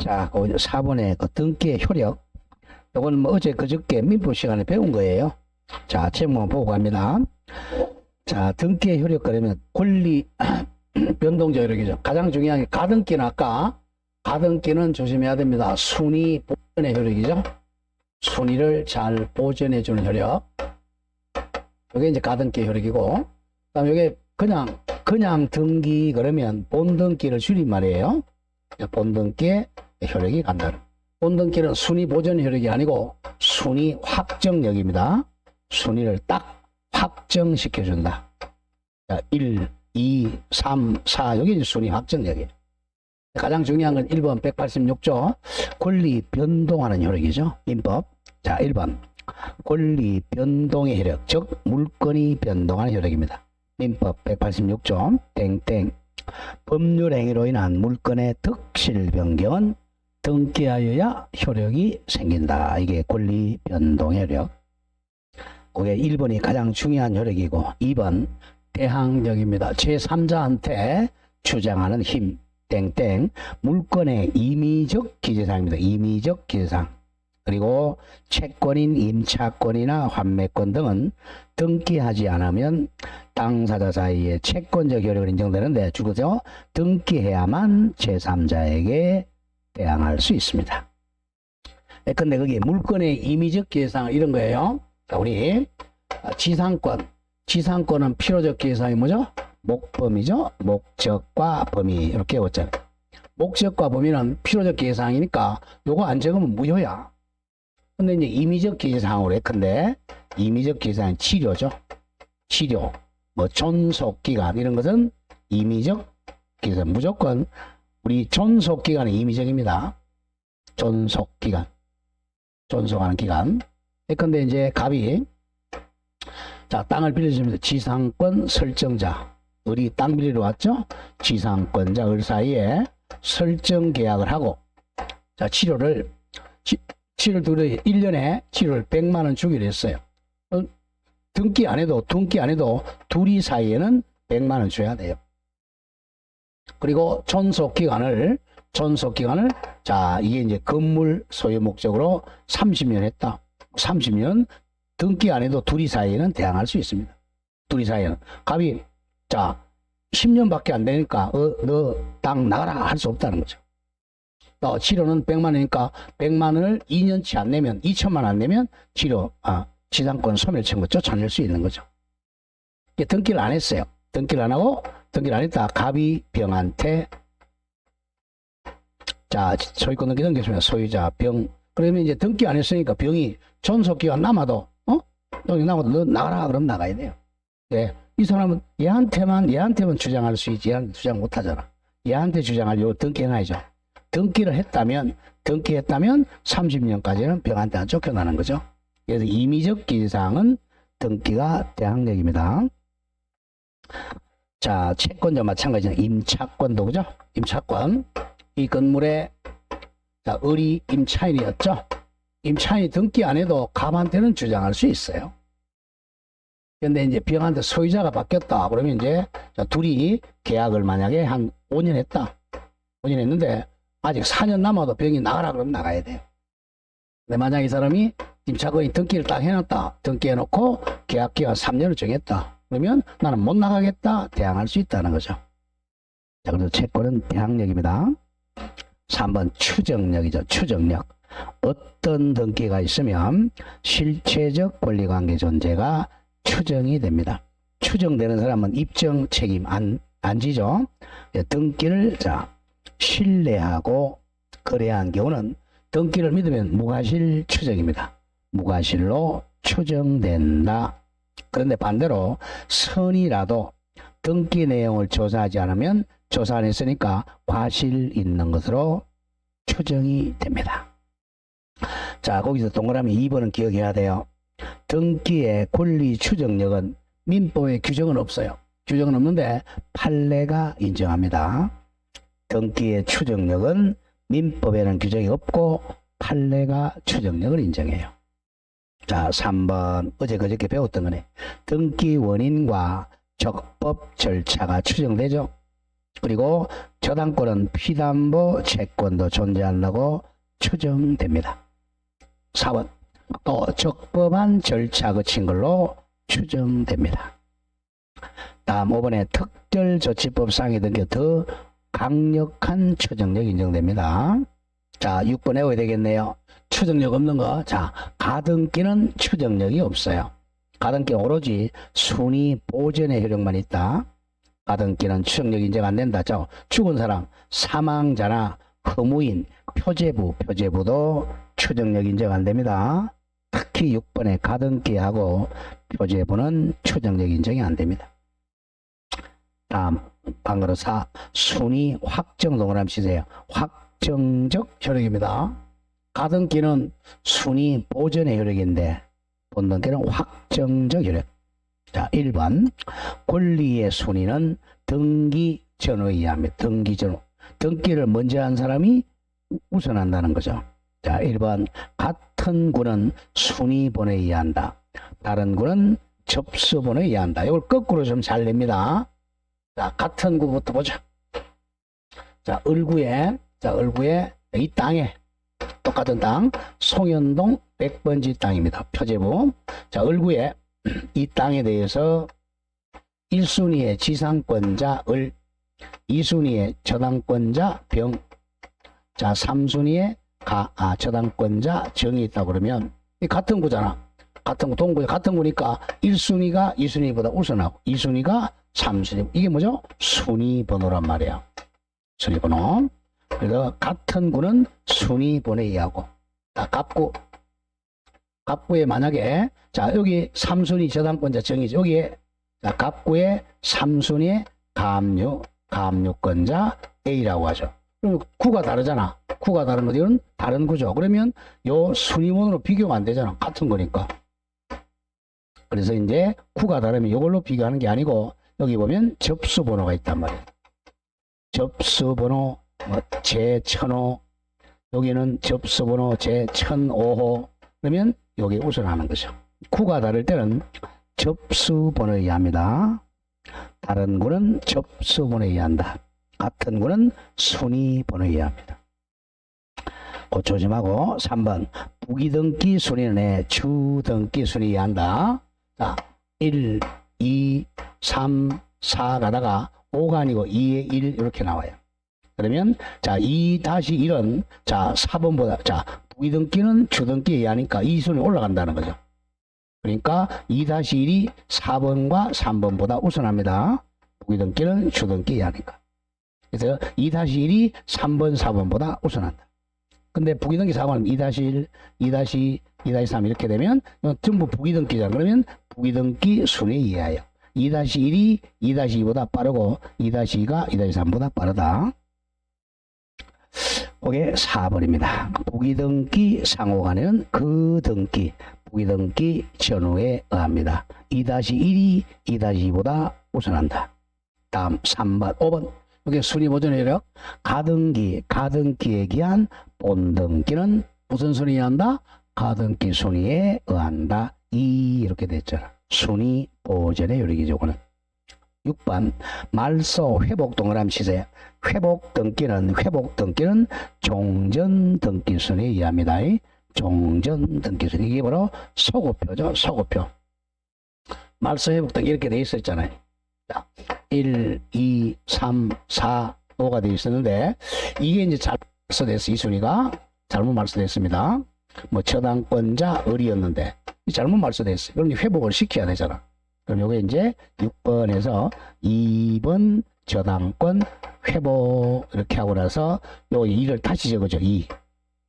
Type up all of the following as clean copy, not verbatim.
자, 그 4번의 그 등기의 효력. 이건 뭐 어제 그저께 민법 시간에 배운 거예요. 자, 제목만 보고 갑니다. 자, 등기의 효력 그러면 권리 변동적 효력이죠. 가장 중요한 게 가등기는 아까 가등기는 조심해야 됩니다. 순위 보전의 효력이죠. 순위를 잘 보전해 주는 효력. 이게 이제 가등기 효력이고, 그다음 이게 그냥 등기 그러면 본등기를 줄임말이에요. 본등기의 효력이 간다. 본등기는 순위 보전 효력이 아니고 순위 확정력입니다. 순위를 딱 확정시켜준다. 자, 1, 2, 3, 4 여기 이제 순위 확정력이에요. 가장 중요한 건 1번 186조 권리 변동하는 효력이죠. 민법. 자, 1번 권리 변동의 효력, 즉 물건이 변동하는 효력입니다. 민법 186조 땡땡 법률 행위로 인한 물건의 득실 변경은 등기하여야 효력이 생긴다. 이게 권리 변동 효력. 그게 1번이 가장 중요한 효력이고 2번 대항력입니다. 제3자한테 주장하는 힘 땡땡 물건의 임의적 기재사항입니다. 임의적 기재사항. 그리고 채권인 임차권이나 환매권 등은 등기하지 않으면 당사자 사이에 채권적 효력을 인정되는데 주거죠. 등기해야만 제3자에게 대항할 수 있습니다. 근데 그게 물건의 임의적 기재사항 이런 거예요. 자, 우리 지상권은 필요적 기재사항이 뭐죠? 목범위죠. 목적과 범위 이렇게 외웠잖아요. 목적과 범위는 필요적 기재사항이니까 요거 안 적으면 무효야. 근데 이제 임의적 기재사항으로 했건데 임의적 기재사항은 치료죠. 치료, 뭐 존속기간 이런 것은 임의적 기재사항. 무조건 우리 존속기간은 임의적입니다. 존속기간, 존속하는 기간. 예컨대 이제 갑이 자 땅을 빌려줍니다. 지상권 설정자, 을이 땅 빌리러 왔죠. 지상권자 을 사이에 설정 계약을 하고 자 치료를 들어 1년에 치료를 100만 원 주기로 했어요. 등기 안 해도 둘이 사이에는 100만 원 줘야 돼요. 그리고 존속기간을 자 이게 이제 건물 소유 목적으로 30년 했다. 30년 등기 안 해도 둘이 사이에는 대항할 수 있습니다. 둘이 사이에는 갑이 자 10년밖에 안 되니까 너 땅 나가라 할 수 없다는 거죠. 치료는 100만 원이니까 100만 원을 2년치 안 내면 2천만 원 안 내면 지상권 소멸 청구 쫓아낼 수 있는 거죠. 등기를 안 했어요. 등기를 안 했다. 갑이 병한테 자 소유권 등기 넘겼으면 소유자 병 그러면 이제 등기 안 했으니까 병이 존속기간 남아도 여기 남아도 너 나가라 그러면 나가야 돼요. 네. 이 사람은 얘한테만 주장할 수 있지 얘한테 주장 못 하잖아. 얘한테 주장하려고 등기해놔야죠. 등기를 했다면 30년까지는 병한테 안 쫓겨나는 거죠. 그래서 임의적 기재사항은 등기가 대항력입니다. 자, 채권자 마찬가지는 임차권도 그죠? 임차권. 이 건물에 자, 을이 임차인이었죠? 임차인이 등기 안 해도 갑한테는 주장할 수 있어요. 근데 이제 병한테 소유자가 바뀌었다. 그러면 이제 자, 둘이 계약을 만약에 한 5년 했다. 5년 했는데 아직 4년 남아도 병이 나가라 그러면 나가야 돼요. 근데 만약 이 사람이 임차권이 등기를 딱 해놨다. 등기해놓고 계약기간 3년을 정했다. 그러면 나는 못 나가겠다. 대항할 수 있다는 거죠. 자, 그래서 채권은 대항력입니다. 3번 추정력이죠. 추정력. 어떤 등기가 있으면 실체적 권리관계 존재가 추정이 됩니다. 추정되는 사람은 입증 책임 안 지죠. 등기를 자 신뢰하고 거래한 경우는 등기를 믿으면 무과실 추정입니다. 무과실로 추정된다. 그런데 반대로 선이라도 등기 내용을 조사하지 않으면 조사 안 했으니까 과실 있는 것으로 추정이 됩니다. 자, 거기서 동그라미 2번은 기억해야 돼요. 등기의 권리 추정력은 민법에 규정은 없어요. 규정은 없는데 판례가 인정합니다. 등기의 추정력은 민법에는 규정이 없고 판례가 추정력을 인정해요. 자, 3번 어제 그저께 배웠던 거네. 등기 원인과 적법 절차가 추정되죠. 그리고 저당권은 피담보 채권도 존재한다고 추정됩니다. 4번 또 적법한 절차 거친 걸로 추정됩니다. 다음 5번에 특별조치법상에 등겨 더 강력한 추정력이 인정됩니다. 자, 6번 외워야 되겠네요. 추정력 없는 거. 자, 가등기는 추정력이 없어요. 가등기 오로지 순위 보전의 효력만 있다. 가등기는 추정력 인정 안 된다. 자, 죽은 사람, 사망자나 허무인, 표제부도 추정력 인정 안 됩니다. 특히 6번에 가등기하고 표제부는 추정력 인정이 안 됩니다. 다음 방으로 4 순위 확정 동그라미 치세요. 확정적 효력입니다. 가등기는 순위 보전의 효력인데 본등기는 확정적 효력. 자, 1번 권리의 순위는 등기 전후에 의합니다. 등기 전후. 등기를 먼저 한 사람이 우선한다는 거죠. 자, 1번 같은 구는 순위번호에 의한다. 다른 구는 접수번호에 의한다. 이걸 거꾸로 좀 잘 냅니다. 자, 같은 구부터 보자. 자, 을구에 이 땅에 똑같은 땅 송현동 100번지 땅입니다. 표제부. 자, 을구에 이 땅에 대해서 1순위의 지상권자 을, 2순위의 저당권자 병, 자 3순위의 저당권자 정이 있다 그러면 이 같은 구잖아. 같은 구, 동구에 같은 구니까 1순위가 2순위보다 우선하고 2순위가 3순위. 이게 뭐죠? 순위번호란 말이야. 순위번호. 그래서 같은 구는 순위번호에 의하고. 자, 갑구에 만약에 자 여기 3순위 저당권자 정이죠. 여기에 자, 갑구에 3순위의 가압류권자 A라고 하죠. 그럼 구가 다르잖아. 구가 다른 거 이건 다른 구죠. 그러면 요 순위번호로 비교가 안 되잖아. 같은 거니까. 그래서 이제 구가 다르면 이걸로 비교하는 게 아니고 여기 보면 접수번호가 있단 말이에요. 접수번호 제1005 여기는 접수번호 제1005호 그러면 여기 우선하는 거죠. 구가 다를 때는 접수번호에 의합니다. 다른 구는 접수번호에 의한다. 같은 구는 순위번호에 의합니다. 그 조심하고 3번 부기등기 순위는 주등기 순위에 의한다. 자, 1, 2, 3, 4 가다가 5가 아니고 2에 1 이렇게 나와요. 그러면 자 2-1은 자 4번보다 자 부기등기는 주등기에 의하니까 이 순위 올라간다는 거죠. 그러니까 2-1이 4번과 3번보다 우선합니다. 부기등기는 주등기에 의하니까. 그래서 2-1이 3번, 4번보다 우선한다. 근데 부기등기 4번은 2-1, 2-2, 2-3 이렇게 되면 전부 부기등기잖아. 그러면 부기등기 순위에 의하여 2-1이 2-2보다 빠르고 2-2가 2-3보다 빠르다. 그게 4번입니다. 부기등기 상호간에는 그 등기, 부기등기 전후에 의합니다. 2-1이 2-2보다 우선한다. 다음 3번, 5번. 이게 순위보전의 효력. 가등기에 기한 본등기는 무슨 순위에 의한다? 가등기 순위에 의한다. 이렇게 됐잖아. 순위보전의 효력이죠. 이거는. 6번 말소 회복 동그라미 치세요. 회복 등기는 종전 등기 순위에 의합니다. 종전 등기 순위. 이게 바로 소고표죠. 소고표. 말소 회복 등기 이렇게 돼 있었잖아요. 자, 1, 2, 3, 4, 5가 돼 있었는데 이게 이제 잘못 말소됐어. 이 순위가 잘못 말소됐습니다. 뭐 저당권자 을이었는데 잘못 말소됐어요. 그럼 회복을 시켜야 되잖아. 그럼 요게 이제 6번에서 2번 저당권 회복 이렇게 하고 나서 요 2를 다시 적어줘. 2.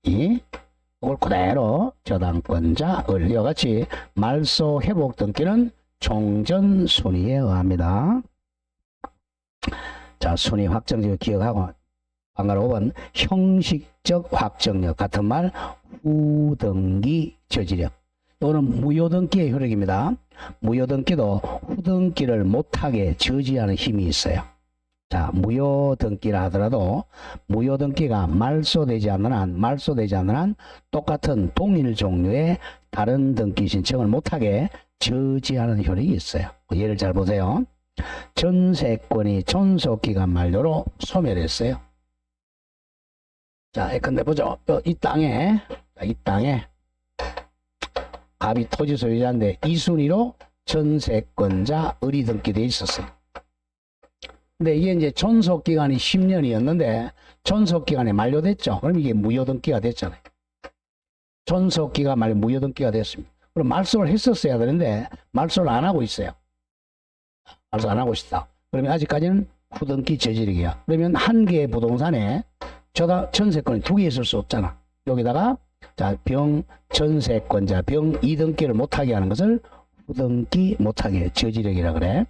이걸 그대로 저당권자 을 이와 같이 말소 회복 등기는 종전 순위에 의합니다. 자, 순위 확정적 기억하고 방가로 5번 형식적 확정력 같은 말 후등기 저지력. 이거는 무효등기의 효력입니다. 무효등기도 후등기를 못하게 저지하는 힘이 있어요. 자, 무효등기라 하더라도 무효등기가 말소되지 않는 한 똑같은 동일 종류의 다른 등기 신청을 못하게 저지하는 효력이 있어요. 예를 잘 보세요. 전세권이 존속기간 만료로 소멸했어요. 자, 예컨대 보죠. 이 땅에 갑이 토지 소유자인데 2순위로 전세권자 을이 등기되어 있었어요. 근데 이게 이제 존속기간이 10년이었는데 존속기간이 만료됐죠. 그럼 이게 무효등기가 됐잖아요. 존속기간 만료 무효등기가 됐습니다. 그럼 말소를 했었어야 되는데 말소를 안 하고 있어요. 말소 안 하고 있다. 그러면 아직까지는 후등기 저지르기야. 그러면 한 개의 부동산에 전세권이 두 개 있을 수 없잖아. 여기다가 자, 전세권자 2등기를 못하게 하는 것을 후등기 못하게 저지르기라 그래.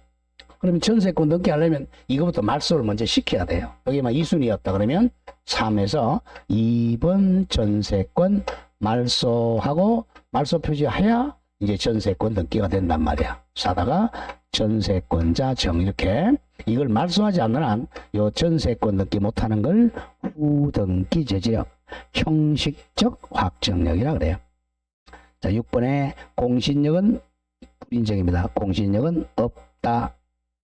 그러면 전세권 등기 하려면 이거부터 말소를 먼저 시켜야 돼요. 여기만 2순위였다 그러면 3에서 2번 전세권 말소하고 말소 표시해야 이제 전세권 등기가 된단 말이야. 사다가 전세권자 정 이렇게 이걸 말소하지 않는 한 요 전세권 등기 못하는 걸 후등기 저지력 형식적 확정력이라 그래요. 자, 6번에 공신력은 불인정입니다. 공신력은 없다.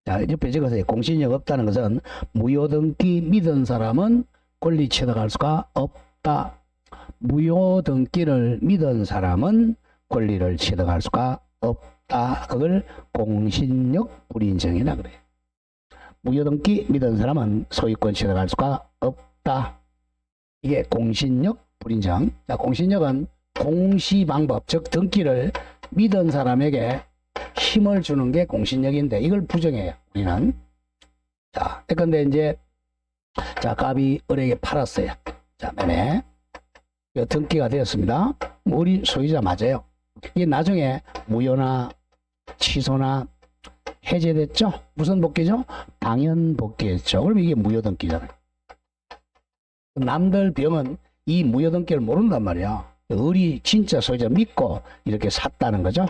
자, 옆에 적어서 공신력 없다는 것은 무효등기 믿은 사람은 권리 취득할 수가 없다. 무효등기를 믿은 사람은 권리를 취득할 수가 없다. 그걸 공신력 불인정이라 그래요. 무효등기 믿은 사람은 소유권 취득할 수가 없다. 이게 공신력 불인정. 자, 공신력은 공시방법, 즉 등기를 믿은 사람에게 힘을 주는 게 공신력인데 이걸 부정해요. 우리는. 자, 근데 이제 자, 갑이 을에게 팔았어요. 자, 매매. 등기가 되었습니다. 우리 소유자 맞아요. 이게 나중에 무효나 취소나 해제됐죠? 무슨 복귀죠? 당연 복귀했죠. 그럼 이게 무효등기잖아요. 남들 병은 이 무효등기를 모른단 말이야. 을이 진짜 소유자 믿고 이렇게 샀다는 거죠.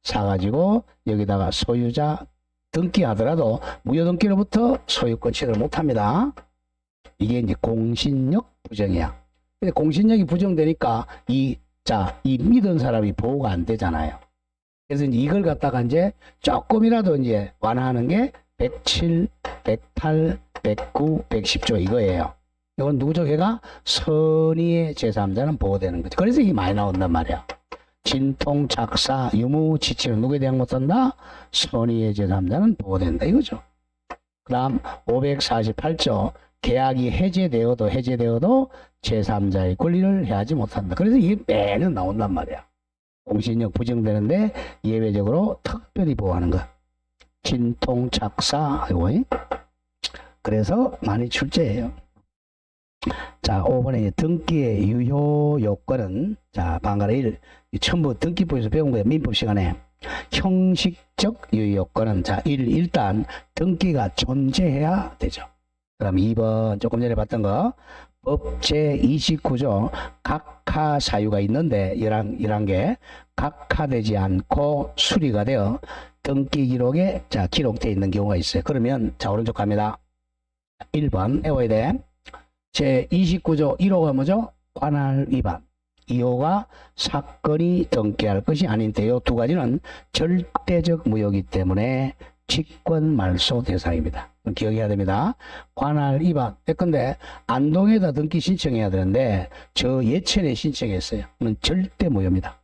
사가지고 여기다가 소유자 등기하더라도 무효등기로부터 소유권 취득을 못합니다. 이게 이제 공신력 부정이야. 근데 공신력이 부정되니까 이 믿은 사람이 보호가 안 되잖아요. 그래서 이제 이걸 갖다가 이제 조금이라도 이제 완화하는 게 107, 108, 109, 110조 이거예요. 이건 누구죠? 걔가 선의의 제3자는 보호되는 거죠. 그래서 이게 많이 나온단 말이야. 진통, 착사, 유무, 지치는 누구에 대한 못한다? 선의의 제3자는 보호된다. 이거죠. 그 다음 548조 계약이 해제되어도 제3자의 권리를 해하지 못한다. 그래서 이게 매년 나온단 말이야. 공신력 부정되는데 예외적으로 특별히 보호하는 것. 진통, 착사, 이거. 그래서 많이 출제해요. 자, 5번에 등기의 유효 요건은 자, 방가라 1 전부 등기부에서 배운 거예요. 민법 시간에 형식적 유효 요건은 자, 일단 등기가 존재해야 되죠. 그럼 2번 조금 전에 봤던 거 법 제29조 각하 사유가 있는데 11개 각하되지 않고 수리가 되어 등기 기록에 자, 기록되어 있는 경우가 있어요. 그러면 자, 오른쪽 갑니다. 1번 외워야 돼. 제29조 1호가 뭐죠? 관할 위반. 2호가 사건이 등기할 것이 아닌데 이 두 가지는 절대적 무효이기 때문에 직권 말소 대상입니다. 기억해야 됩니다. 관할 위반. 예컨대 안동에다 등기 신청해야 되는데 저 예천에 신청했어요. 그건 절대 무효입니다.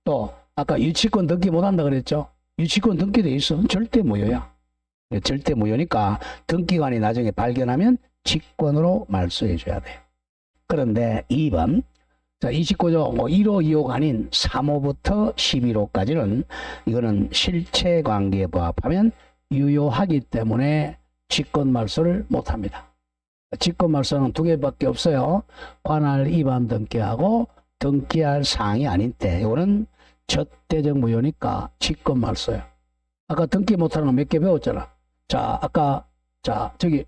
또 아까 유치권 등기 못한다 그랬죠? 유치권 등기돼 있어. 절대 무효야. 절대 무효니까 등기관이 나중에 발견하면 직권으로 말소해 줘야 돼요. 그런데 2번 자, 29조 1호, 2호가 아닌 3호부터 11호까지는 이거는 실체관계에 부합하면 유효하기 때문에 직권말소를 못합니다. 직권말소는 두 개밖에 없어요. 관할 위반 등기하고 등기할 사항이 아닌 때 이거는 절대적 무효니까 직권말소예요. 아까 등기 못하는 거 몇 개 배웠잖아. 자, 아까 자 저기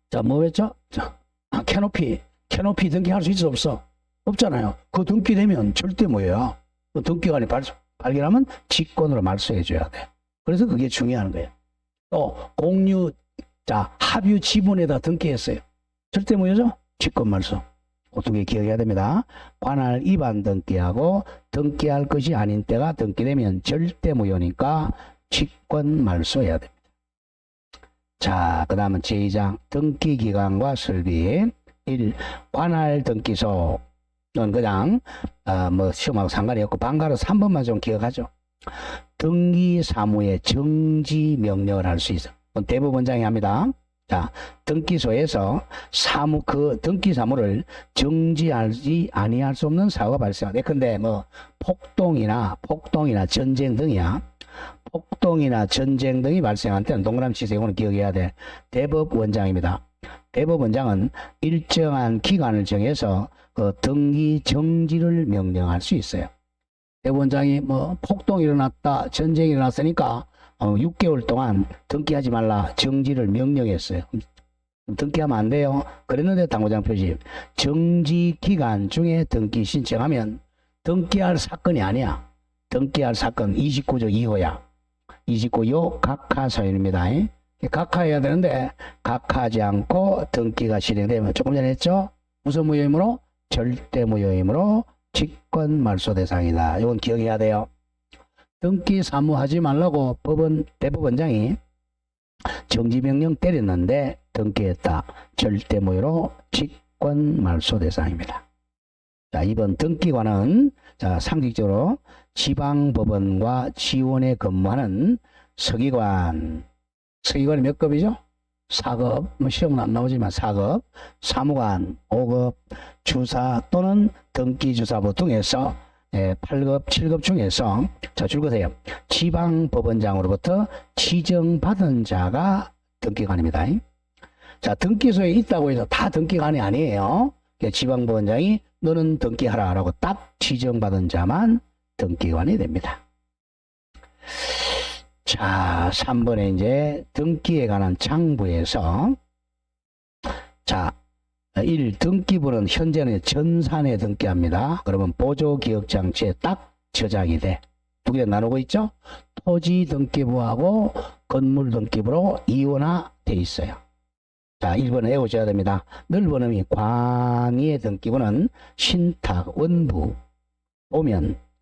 자, 뭐 했죠? 자, 캐노피 등기할 수 있어 없어? 없잖아요. 그 등기되면 절대 무효야. 그 등기관이 발견하면 직권으로 말소해 줘야 돼. 그래서 그게 중요한 거예요. 또 공유 자, 합유 지분에다 등기했어요. 절대 무효죠? 직권 말소. 그 두 개 기억해야 됩니다. 관할 위반 등기하고 등기할 것이 아닌 때가 등기되면 절대 무효니까 직권 말소해야 됩니다. 자, 그 다음은 제2장 등기기간과 설비. 1. 관할 등기소. 는 그냥 뭐 시험하고 상관이 없고 방가로 3번만 좀 기억하죠. 등기사무의 정지 명령을 할 수 있어. 대법원장이 합니다. 자, 등기소에서 그 등기사무를 정지하지 아니할 수 없는 사고가 발생하네. 근데 뭐 폭동이나 전쟁 등이야. 폭동이나 전쟁 등이 발생할 때는 동그라미 치세요. 이거는 기억해야 돼. 대법원장입니다. 대법원장은 일정한 기간을 정해서 그 등기 정지를 명령할 수 있어요. 대법원장이 뭐 폭동이 일어났다, 전쟁이 일어났으니까 6개월 동안 등기하지 말라 정지를 명령했어요. 등기하면 안 돼요. 그랬는데 당구장 표시 정지 기간 중에 등기 신청하면 등기할 사건이 아니야. 등기할 사건 29조 2호야. 29호 각하사유입니다. 각하해야 되는데 각하하지 않고 등기가 실행되면 조금 전에 했죠. 무슨 무효이므로? 절대 무효이므로 직권 말소 대상이다. 이건 기억해야 돼요. 등기 사무하지 말라고 대법원장이 정지명령 때렸는데 등기했다. 절대 무효로 직권 말소 대상입니다. 자, 이번 등기관은 자, 상식적으로 지방법원과 지원에 근무하는 서기관이 몇 급이죠? 4급, 뭐 시험은 안 나오지만 4급, 사무관 5급, 주사 또는 등기주사부 등에서 8급, 7급 중에서 자, 줄거세요. 지방법원장으로부터 지정받은 자가 등기관입니다. 자, 등기소에 있다고 해서 다 등기관이 아니에요. 지방법원장이 너는 등기하라 라고 딱 지정받은 자만 등기관이 됩니다. 자, 3번에 이제 등기에 관한 장부에서 자, 1. 등기부는 현재는 전산에 등기합니다. 그러면 보조기억장치에 딱 저장이 돼. 두 개 나누고 있죠? 토지 등기부하고 건물 등기부로 이원화돼 있어요. 자, 1번은 외우셔야 됩니다. 넓은 의미 광의 등기부는 신탁, 원부,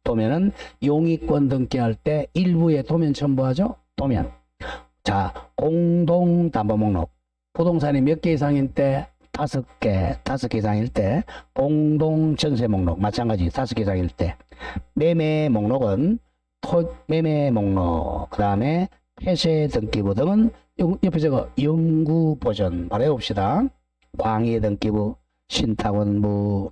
도면은 용의권 등기할 때 일부에 도면 첨부하죠? 도면. 자, 공동담보목록. 부동산이 몇 개 이상일 때? 5개 이상일 때. 공동전세목록. 마찬가지 5개 이상일 때. 매매목록은 매매목록. 그 다음에 폐쇄 등기부 등은 옆에 저거 영구보전. 말해봅시다. 광의 등기부, 신탁원부,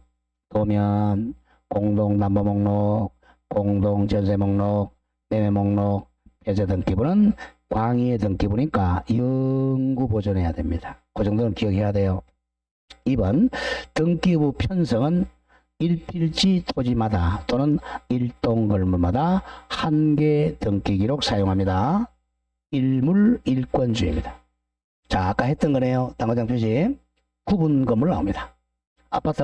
도면, 공동담보목록, 공동전세목록, 매매목록, 폐쇄 등기부는 광의의 등기부니까 영구보존해야 됩니다. 그 정도는 기억해야 돼요. 2번 등기부 편성은 일필지 토지마다 또는 일동 건물마다 한 개 등기기록 사용합니다. 일물 일권주의입니다. 자, 아까 했던 거네요. 당구장 표시 구분 건물 나옵니다. 아파트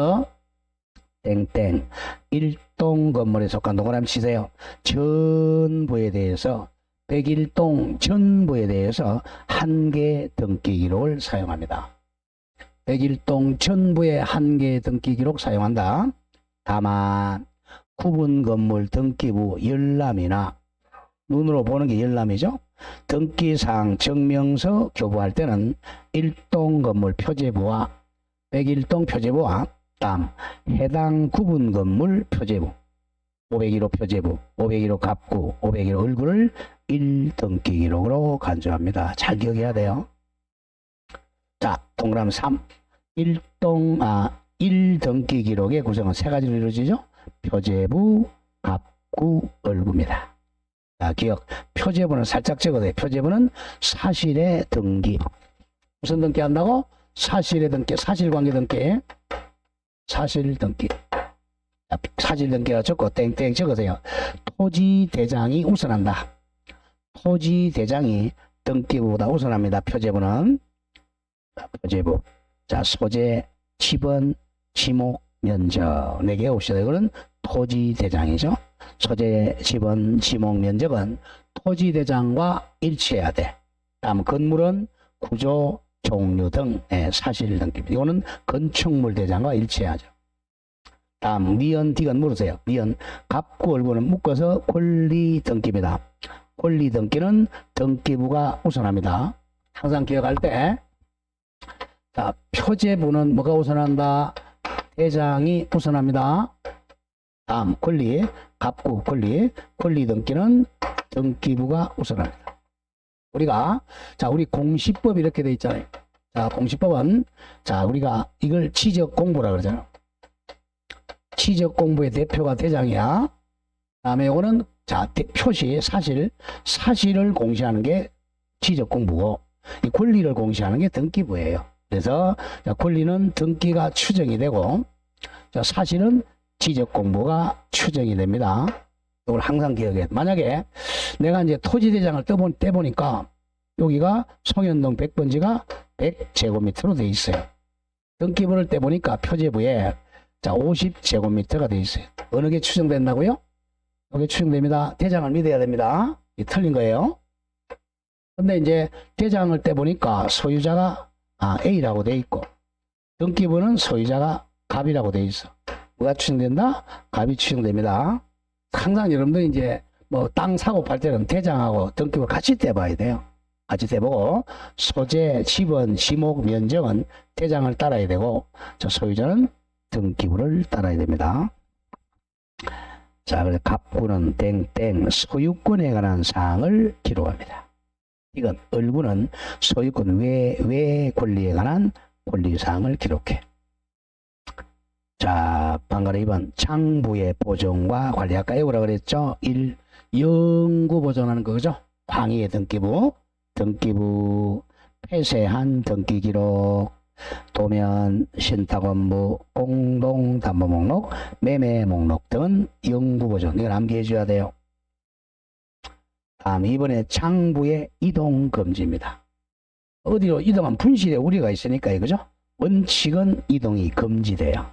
땡땡 일동 건물에 속한 동그라미 치세요. 전부에 대해서 101동 전부에 대해서 한 개 등기 기록을 사용합니다. 101동 전부에 한 개 등기 기록 사용한다. 다만 구분 건물 등기부 열람이나 눈으로 보는 게 열람이죠. 등기사항 증명서 교부할 때는 1동 건물 표제부와 101동 표제부와 다음 해당 구분 건물 표제부 501호 표제부, 501호 갑구, 501호 얼굴을 1등기 기록으로 간주합니다. 잘 기억해야 돼요. 자, 동그라미 3. 1등기 기록의 구성은 세 가지로 이루어지죠. 표제부, 갑구, 얼구입니다. 자, 기억. 표제부는 살짝 적어도 표제부는 사실의 등기. 무슨 등기 한다고? 사실의 등기, 사실관계 등기. 사실 등기. 사실 등기가 적고 땡땡 적으세요. 토지 대장이 우선한다. 토지 대장이 등기부보다 우선합니다. 표제부는. 표제부. 자, 소재, 지번, 지목, 면적. 4개 옵시다. 이거는 토지 대장이죠. 소재, 지번, 지목, 면적은 토지 대장과 일치해야 돼. 다음 건물은 구조, 종류 등 사실 등기입니다. 이거는 건축물 대장과 일치해야죠. 다음 니은, 디귿 물으세요. 니은, 갑구, 얼굴은 묶어서 권리 등기입니다. 권리 등기는 등기부가 우선합니다. 항상 기억할 때, 자, 표제부는 뭐가 우선한다? 대장이 우선합니다. 다음, 권리, 갑구 권리 등기는 등기부가 우선합니다. 우리가, 자, 우리 공시법 이렇게 돼 있잖아요. 자, 공시법은, 자, 우리가 이걸 지적 공부라 그러잖아요. 지적 공부의 대표가 대장이야. 다음에 이거는, 자, 표시, 사실을 공시하는 게 지적 공부고, 이 권리를 공시하는 게 등기부예요. 그래서, 자, 권리는 등기가 추정이 되고, 자, 사실은 지적 공부가 추정이 됩니다. 이걸 항상 기억해. 만약에 내가 이제 토지대장을 떼보니까 여기가 송현동 100번지가 100제곱미터로 돼 있어요. 등기부를 떼보니까 표제부에 자 50제곱미터가 돼 있어요. 어느 게 추정된다고요? 여기 추정됩니다. 대장을 믿어야 됩니다. 이 틀린 거예요. 근데 이제 대장을 떼보니까 소유자가 A라고 돼 있고 등기부는 소유자가 갑이라고 돼 있어. 뭐가 추정된다? 갑이 추정됩니다. 항상 여러분들 이제 뭐 땅 사고 팔 때는 대장하고 등기부 같이 떼봐야 돼요. 같이 떼보고 소재, 지번, 지목, 면적은 대장을 따라야 되고 저 소유자는 등기부를 따라야 됩니다. 자, 그래서 갑구는 땡땡 소유권에 관한 사항을 기록합니다. 이건 을구는 소유권 외 권리에 관한 권리사항을 기록해. 자, 방금 2번 장부의 보존과 관리. 아까 뭐라 그랬죠? 1. 영구 보존하는 거죠. 황의의 등기부, 폐쇄한 등기기록, 도면, 신탁원부, 공동담보목록, 매매목록 등은 영구 보존. 이걸 암기해 줘야 돼요. 다음 이번에 장부의 이동금지입니다. 어디로 이동하면 분실에 우려가 있으니까 이거죠. 원칙은 이동이 금지돼요.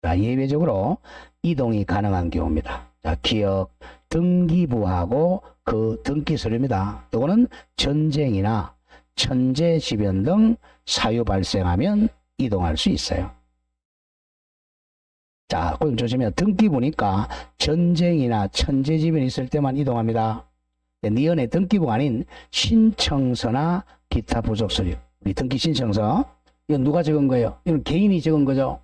자, 예외적으로 이동이 가능한 경우입니다. 자, 기억, 등기부하고 그 등기서류입니다. 이거는 전쟁이나 천재지변 등 사유 발생하면 이동할 수 있어요. 자, 그럼 조심해요. 등기부니까 전쟁이나 천재지변이 있을 때만 이동합니다. 네 연의 등기부가 아닌 신청서나 기타 부속서류, 우리 등기 신청서, 이건 누가 적은 거예요? 이건 개인이 적은 거죠.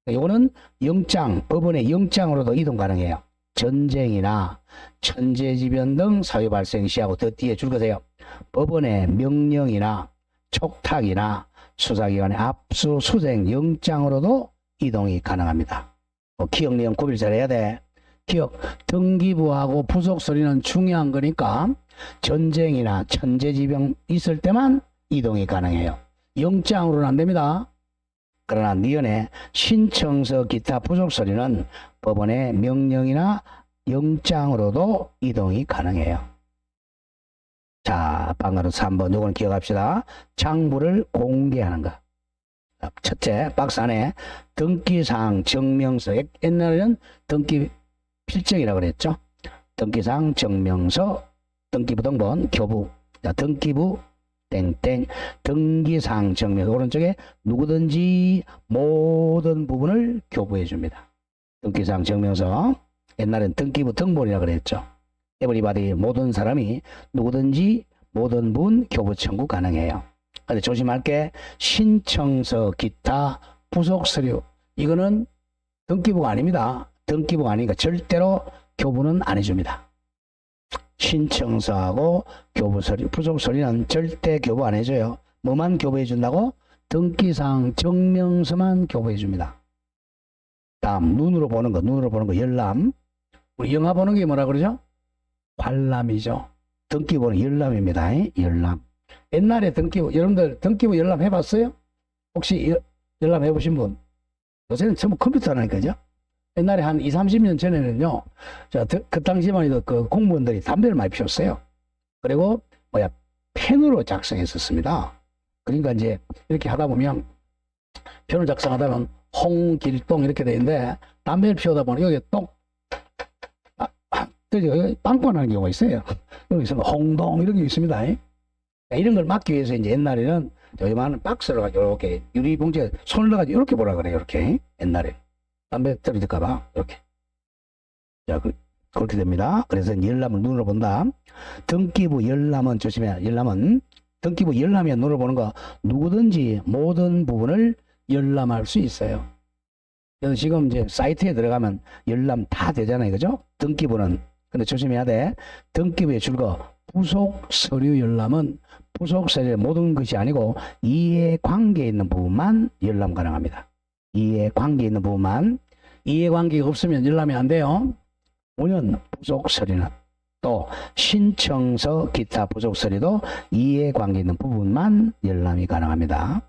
이거는 영장, 법원의 영장으로도 이동 가능해요. 전쟁이나 천재지변 등 사유 발생 시하고 더 뒤에 줄 거세요. 법원의 명령이나 촉탁이나 수사기관의 압수수색 영장으로도 이동이 가능합니다. 기억 내용 구별 잘해야 돼. 기억, 등기부하고 부속서류는 중요한 거니까 전쟁이나 천재지변 있을 때만 이동이 가능해요. 영장으로는 안 됩니다. 그러나 니은의 신청서 기타 부속서류는 법원의 명령이나 영장으로도 이동이 가능해요. 자, 방금 3번 요건 기억합시다. 장부를 공개하는 것. 첫째, 박스 안에 등기사항 증명서. 옛날에는 등기 필증이라고 그랬죠. 등기사항 증명서, 등기부 등본, 교부. 자, 등기부 땡땡 등기사항 증명서. 오른쪽에 누구든지 모든 부분을 교부해 줍니다. 등기사항 증명서. 옛날엔 등기부 등본이라고 그랬죠. 에브리바디 모든 사람이 누구든지 모든 부분 교부 청구 가능해요. 근데 조심할 게 신청서 기타 부속서류, 이거는 등기부가 아닙니다. 등기부가 아니니까 절대로 교부는 안 해줍니다. 신청서하고 교부서류, 부속서류는 절대 교부 안 해줘요. 뭐만 교부해 준다고? 등기사항 증명서만 교부해 줍니다. 다음 눈으로 보는 거 열람. 우리 영화 보는 게 뭐라 그러죠? 관람이죠. 등기부는 열람입니다. 열람. 옛날에 등기부, 여러분들 등기부 열람 해봤어요? 혹시 열람 해보신 분? 요새는 전부 컴퓨터 하나니까요. 옛날에 한 20, 30년 전에는요, 그 당시만 해도 그 공무원들이 담배를 많이 피웠어요. 그리고 펜으로 작성했었습니다. 그러니까 이제 이렇게 하다 보면, 펜을 작성하다 보면 홍길동 이렇게 되는데, 담배를 피우다 보면 여기 똑, 빵꾸 나는 경우가 있어요. 여기서 홍동 이런 게 있습니다. 이런 걸 막기 위해서 이제 옛날에는 요만한 박스를 가지고 이렇게 유리봉지에 손을 넣어가지고 이렇게 보라 그래요. 이렇게. 옛날에. 담배 떨어질까봐. 이렇게. 자, 그렇게 됩니다. 그래서 열람을 눈으로 본다. 등기부 열람은 조심해야. 열람은 등기부 열람이 눈으로 보는 거 누구든지 모든 부분을 열람할 수 있어요. 그래서 지금 이제 사이트에 들어가면 열람 다 되잖아요. 그죠? 등기부는. 근데 조심해야 돼. 등기부의 줄거 부속 서류 열람은 부속 서류의 모든 것이 아니고 이해관계에 있는 부분만 열람 가능합니다. 이해관계에 있는 부분만. 이해관계가 없으면 열람이 안 돼요. 5년 부속 서류는 또 신청서 기타 부속 서류도 이해관계 있는 부분만 열람이 가능합니다.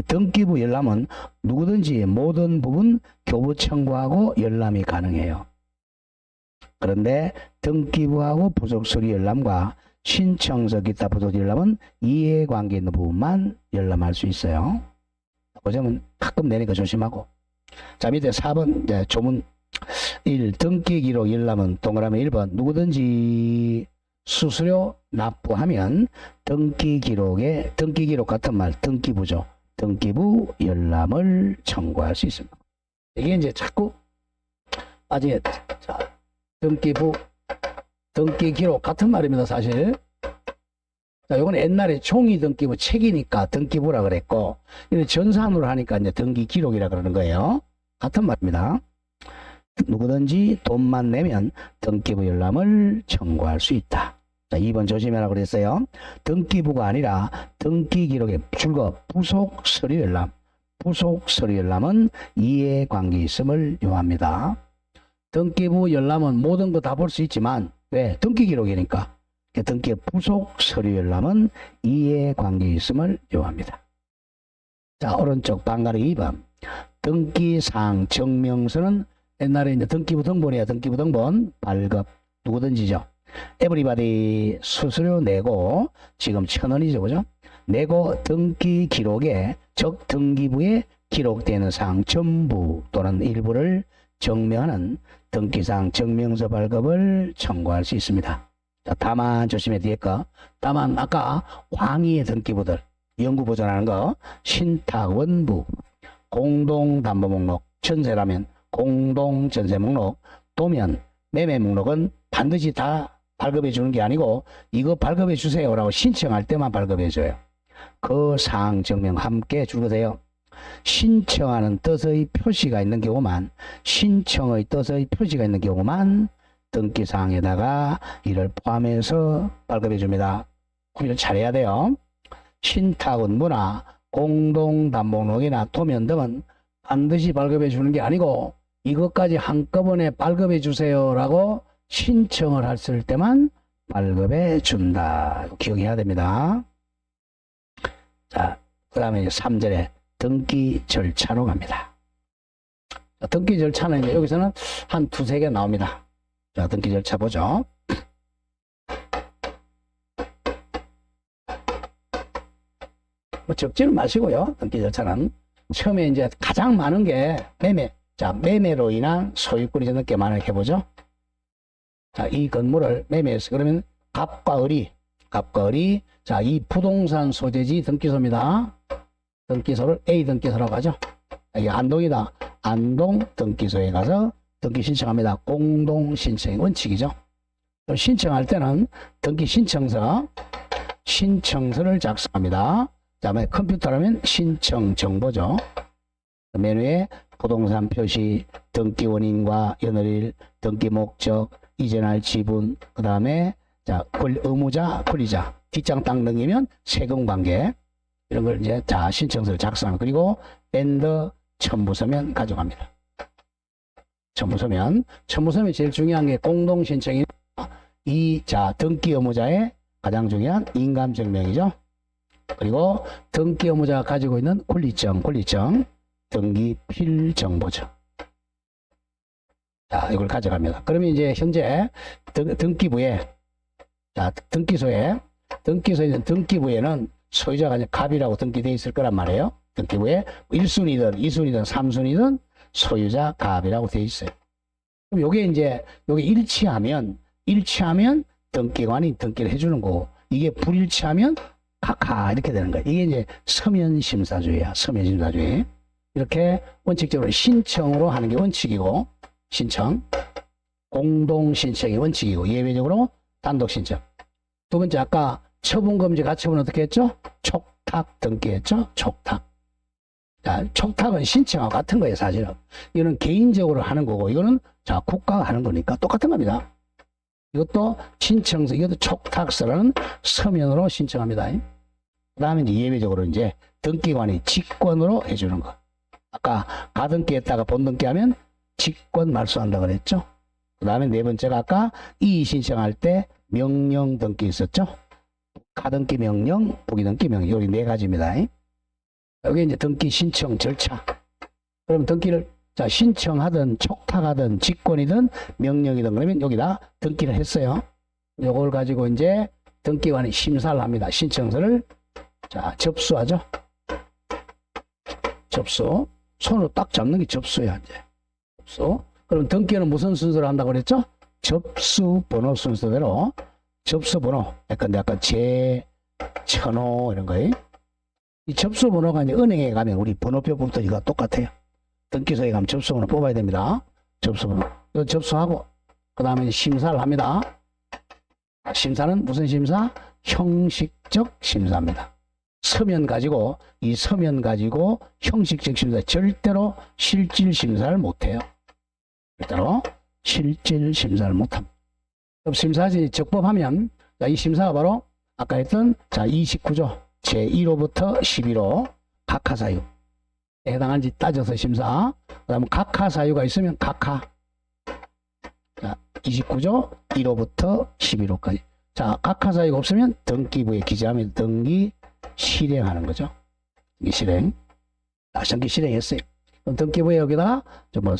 등기부 열람은 누구든지 모든 부분 교부 청구하고 열람이 가능해요. 그런데 등기부하고 부속 서류 열람과 신청서 기타 부속 열람은 이해관계 있는 부분만 열람할 수 있어요. 그 점은 가끔 내니까 조심하고. 자, 밑에 4번 이제 조문 1. 등기기록 열람은 동그라미 1번 누구든지 수수료 납부하면 등기기록 같은 말 등기부죠. 등기부 열람을 청구할 수 있습니다. 이게 이제 자꾸 나중에 자, 등기기록 같은 말입니다. 사실. 자, 요건 옛날에 종이 등기부 책이니까 등기부라 그랬고, 이제 전산으로 하니까 이제 등기기록이라 그러는 거예요. 같은 말입니다. 누구든지 돈만 내면 등기부 열람을 청구할 수 있다. 자, 2번 조심해라 그랬어요. 등기부가 아니라 등기기록의 줄거 부속 서류 열람. 부속 서류 열람은 이해관계 있음을 요합니다. 등기부 열람은 모든 거 다 볼 수 있지만 왜? 등기기록이니까. 등기 부속 서류 열람은 이해관계 있음을 요합니다. 자, 오른쪽 방가르기 2번. 등기사항 증명서는 옛날에 이제 등기부 등본이야. 등기부 등본 발급 누구든지죠. 에브리바디 수수료 내고 지금 1,000원이죠. 그죠? 내고 등기 기록에 즉 등기부에 기록되는 사항 전부 또는 일부를 증명하는 등기사항 증명서 발급을 청구할 수 있습니다. 자, 다만 조심해 뒤에 거. 다만 아까 광의의 등기부들 연구 보존하는 거 신탁 원부 공동담보 목록 전세라면 공동전세 목록 도면 매매 목록은 반드시 다 발급해 주는 게 아니고 이거 발급해 주세요라고 신청할 때만 발급해 줘요. 그 사항 증명 함께 줄거세요. 신청하는 뜻의 표시가 있는 경우만 신청의 뜻의 표시가 있는 경우만 등기사항에다가 이를 포함해서 발급해 줍니다. 이걸 잘해야 돼요. 신탁은 문화 공동담보목록이나 도면 등은 반드시 발급해 주는 게 아니고 이것까지 한꺼번에 발급해 주세요라고 신청을 했을 때만 발급해 준다. 기억해야 됩니다. 자, 그 다음에 3절에 등기 절차로 갑니다. 자, 등기 절차는 이제 여기서는 한 두세 개 나옵니다. 자, 등기 절차 보죠. 뭐 적지는 마시고요. 등기 절차는 처음에 이제 가장 많은 게 매매. 자, 매매로 인한 소유권이 좀 늦게 많이 해보죠. 자, 이 건물을 매매해서 그러면 갑과 을이 자, 이 부동산 소재지 등기소입니다. 등기소를 A 등기소라고 하죠. 이게 안동이다. 안동 등기소에 가서 등기 신청합니다. 공동 신청의 원칙이죠. 신청할 때는 등기 신청서를 작성합니다. 다음에 컴퓨터라면 신청 정보죠. 맨 위에 부동산 표시, 등기 원인과 연월일, 등기 목적, 이전할 지분, 그 다음에 자, 의무자, 권리자, 뒷장 땅 등기면 세금 관계, 이런 걸 이제 자, 신청서를 작성하고, 그리고 밴더 첨부서면 가져갑니다. 첨부서면 제일 중요한 게 공동신청이, 자, 등기 의무자의 가장 중요한 인감증명이죠. 그리고 등기 의무자가 가지고 있는 권리증, 등기 필정보죠. 자, 이걸 가져갑니다. 그러면 이제 현재 등기부에, 자, 등기소에 있는 등기부에는 소유자가 이제 갑이라고 등기되어 있을 거란 말이에요. 등기부에 1순위든 2순위든 3순위든 소유자 갑이라고 되어 있어요. 그럼 요게 일치하면 등기관이 등기를 해주는 거고, 이게 불일치하면 각하 이렇게 되는 거예요. 이게 이제 서면심사주의야. 서면심사주의. 이렇게 원칙적으로 신청으로 하는 게 원칙이고, 신청. 공동 신청이 원칙이고 예외적으로 단독 신청. 두 번째 아까 처분금지 가처분 어떻게 했죠? 촉탁 등기했죠? 촉탁. 자, 촉탁은 신청하고 같은 거예요, 사실은. 이거는 개인적으로 하는 거고, 이거는 자, 국가가 하는 거니까 똑같은 겁니다. 이것도 신청서, 이것도 촉탁서라는 서면으로 신청합니다. 그 다음에 이제 예외적으로 이제 등기관이 직권으로 해주는 거. 아까 가등기 했다가 본등기 하면 직권 말소한다 그랬죠? 그 다음에 네 번째가 아까 이의 신청할 때 명령 등기 있었죠? 가등기 명령, 부기등기 명령, 여기 네 가지입니다. 여기 이제 등기 신청 절차. 그럼 등기를 자 신청하든 촉탁하든 직권이든 명령이든 그러면 여기다 등기를 했어요. 요걸 가지고 이제 등기관이 심사를 합니다. 신청서를 자 접수하죠. 접수. 손으로 딱 잡는 게 접수야 이제. 접수. 그럼 등기는 무슨 순서로 한다고 그랬죠? 접수 번호 순서대로 접수 번호. 근데 아까 제1000호 이런 거예요. 이 접수 번호가 이제 은행에 가면 우리 번호표부터 이거 똑같아요. 등기소에 가면 접수 번호 뽑아야 됩니다. 접수 번호. 이거 접수하고 그 다음에 심사를 합니다. 심사는 무슨 심사? 형식적 심사입니다. 서면 가지고 이 서면 가지고 형식적 심사 절대로 실질 심사를 못해요. 절대로 실질 심사를 못합니다. 그럼 심사지 적법하면 자, 이 심사가 바로 아까 했던 자 29조 제1호부터 11호 각하사유에 해당한지 따져서 심사. 그 다음에 각하사유가 있으면 각하 자 29조 1호부터 11호까지. 자 각하사유가 없으면 등기부에 기재하면 등기 실행하는 거죠. 등기 실행. 등기 실행했어요. 그럼 등기부에 여기다가 뭐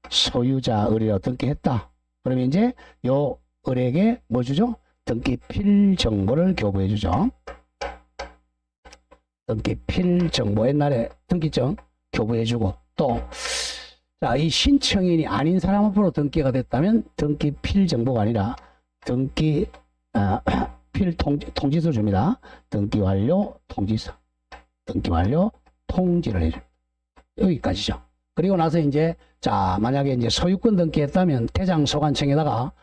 소유자 의뢰로 등기했다. 그러면 이제 요 의뢰에게 뭐 주죠? 등기필 정보를 교부해 주죠. 등기필 정보 옛날에 등기증 교부해 주고 또 자, 이 신청인이 아닌 사람 앞으로 등기가 됐다면 등기필 정보가 아니라 등기 필 통지서 줍니다. 등기 완료 통지서. 등기 완료 통지를 해줍니다. 여기까지죠. 그리고 나서 이제 자 만약에 이제 소유권 등기했다면 대장소관청에다가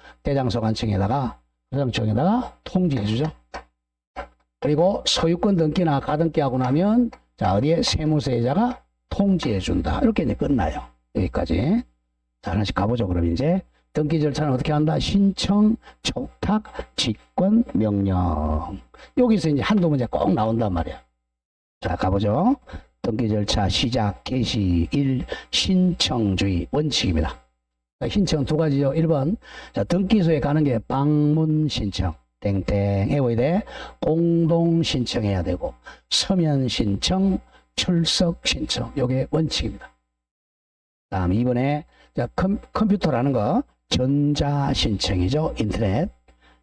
통지해 주죠. 그리고 소유권 등기나 가등기하고 나면 자 어디에 세무세자가 통지해 준다. 이렇게 이제 끝나요. 여기까지. 자 하나씩 가보죠. 그럼 이제 등기 절차는 어떻게 한다? 신청, 촉탁, 직권, 명령. 여기서 이제 한두 문제 꼭 나온단 말이야. 자 가보죠. 등기 절차 시작 개시 1. 신청주의 원칙입니다. 신청 두 가지죠. 1번 자 등기소에 가는 게 방문 신청 땡땡 해워야 돼. 공동 신청해야 되고 서면 신청, 출석 신청 요게 원칙입니다. 다음 2번에 자 컴퓨터라는 거 전자 신청이죠. 인터넷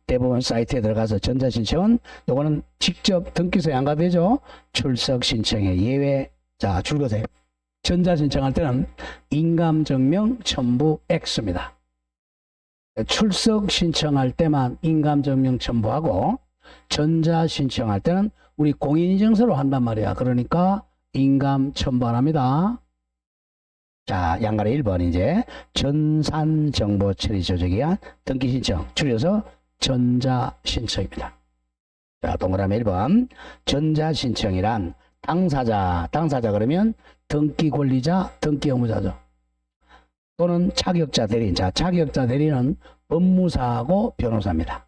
대부분 사이트에 들어가서 전자 신청은 요거는 직접 등기소에 안 가도 되죠. 출석 신청의 예외. 자 줄거세요. 전자 신청할 때는 인감증명 첨부 X입니다. 출석 신청할 때만 인감증명 첨부하고 전자 신청할 때는 우리 공인인증서로 한단 말이야. 그러니까 인감 첨부 안 합니다. 자 양갈래 1번 이제 전산 정보 처리 조정에 의한 등기 신청 줄여서 전자 신청입니다. 자 동그라미 1번 전자 신청이란 당사자 그러면 등기 권리자, 등기 의무자죠. 또는 자격자 대리인. 자, 자격자 대리인은 법무사하고 변호사입니다.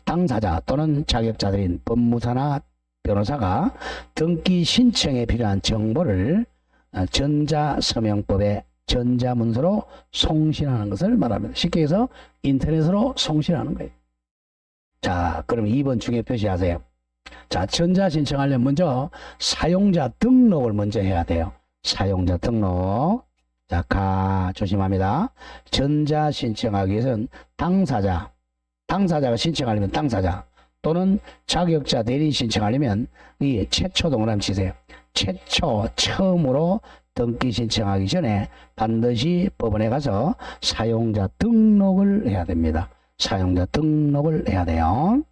당사자 또는 자격자 대리인, 법무사나 변호사가 등기 신청에 필요한 정보를 전자서명법의 전자문서로 송신하는 것을 말합니다. 쉽게 해서 인터넷으로 송신하는 거예요. 자, 그럼 2번 중요 표시하세요. 자, 전자 신청하려면 먼저 사용자 등록을 먼저 해야 돼요. 사용자 등록. 자, 조심합니다. 전자 신청하기 위해서는 당사자가 신청하려면 당사자 또는 자격자 대리 신청하려면 이 최초 동그라미 치세요. 최초 처음으로 등기 신청하기 전에 반드시 법원에 가서 사용자 등록을 해야 됩니다. 사용자 등록을 해야 돼요.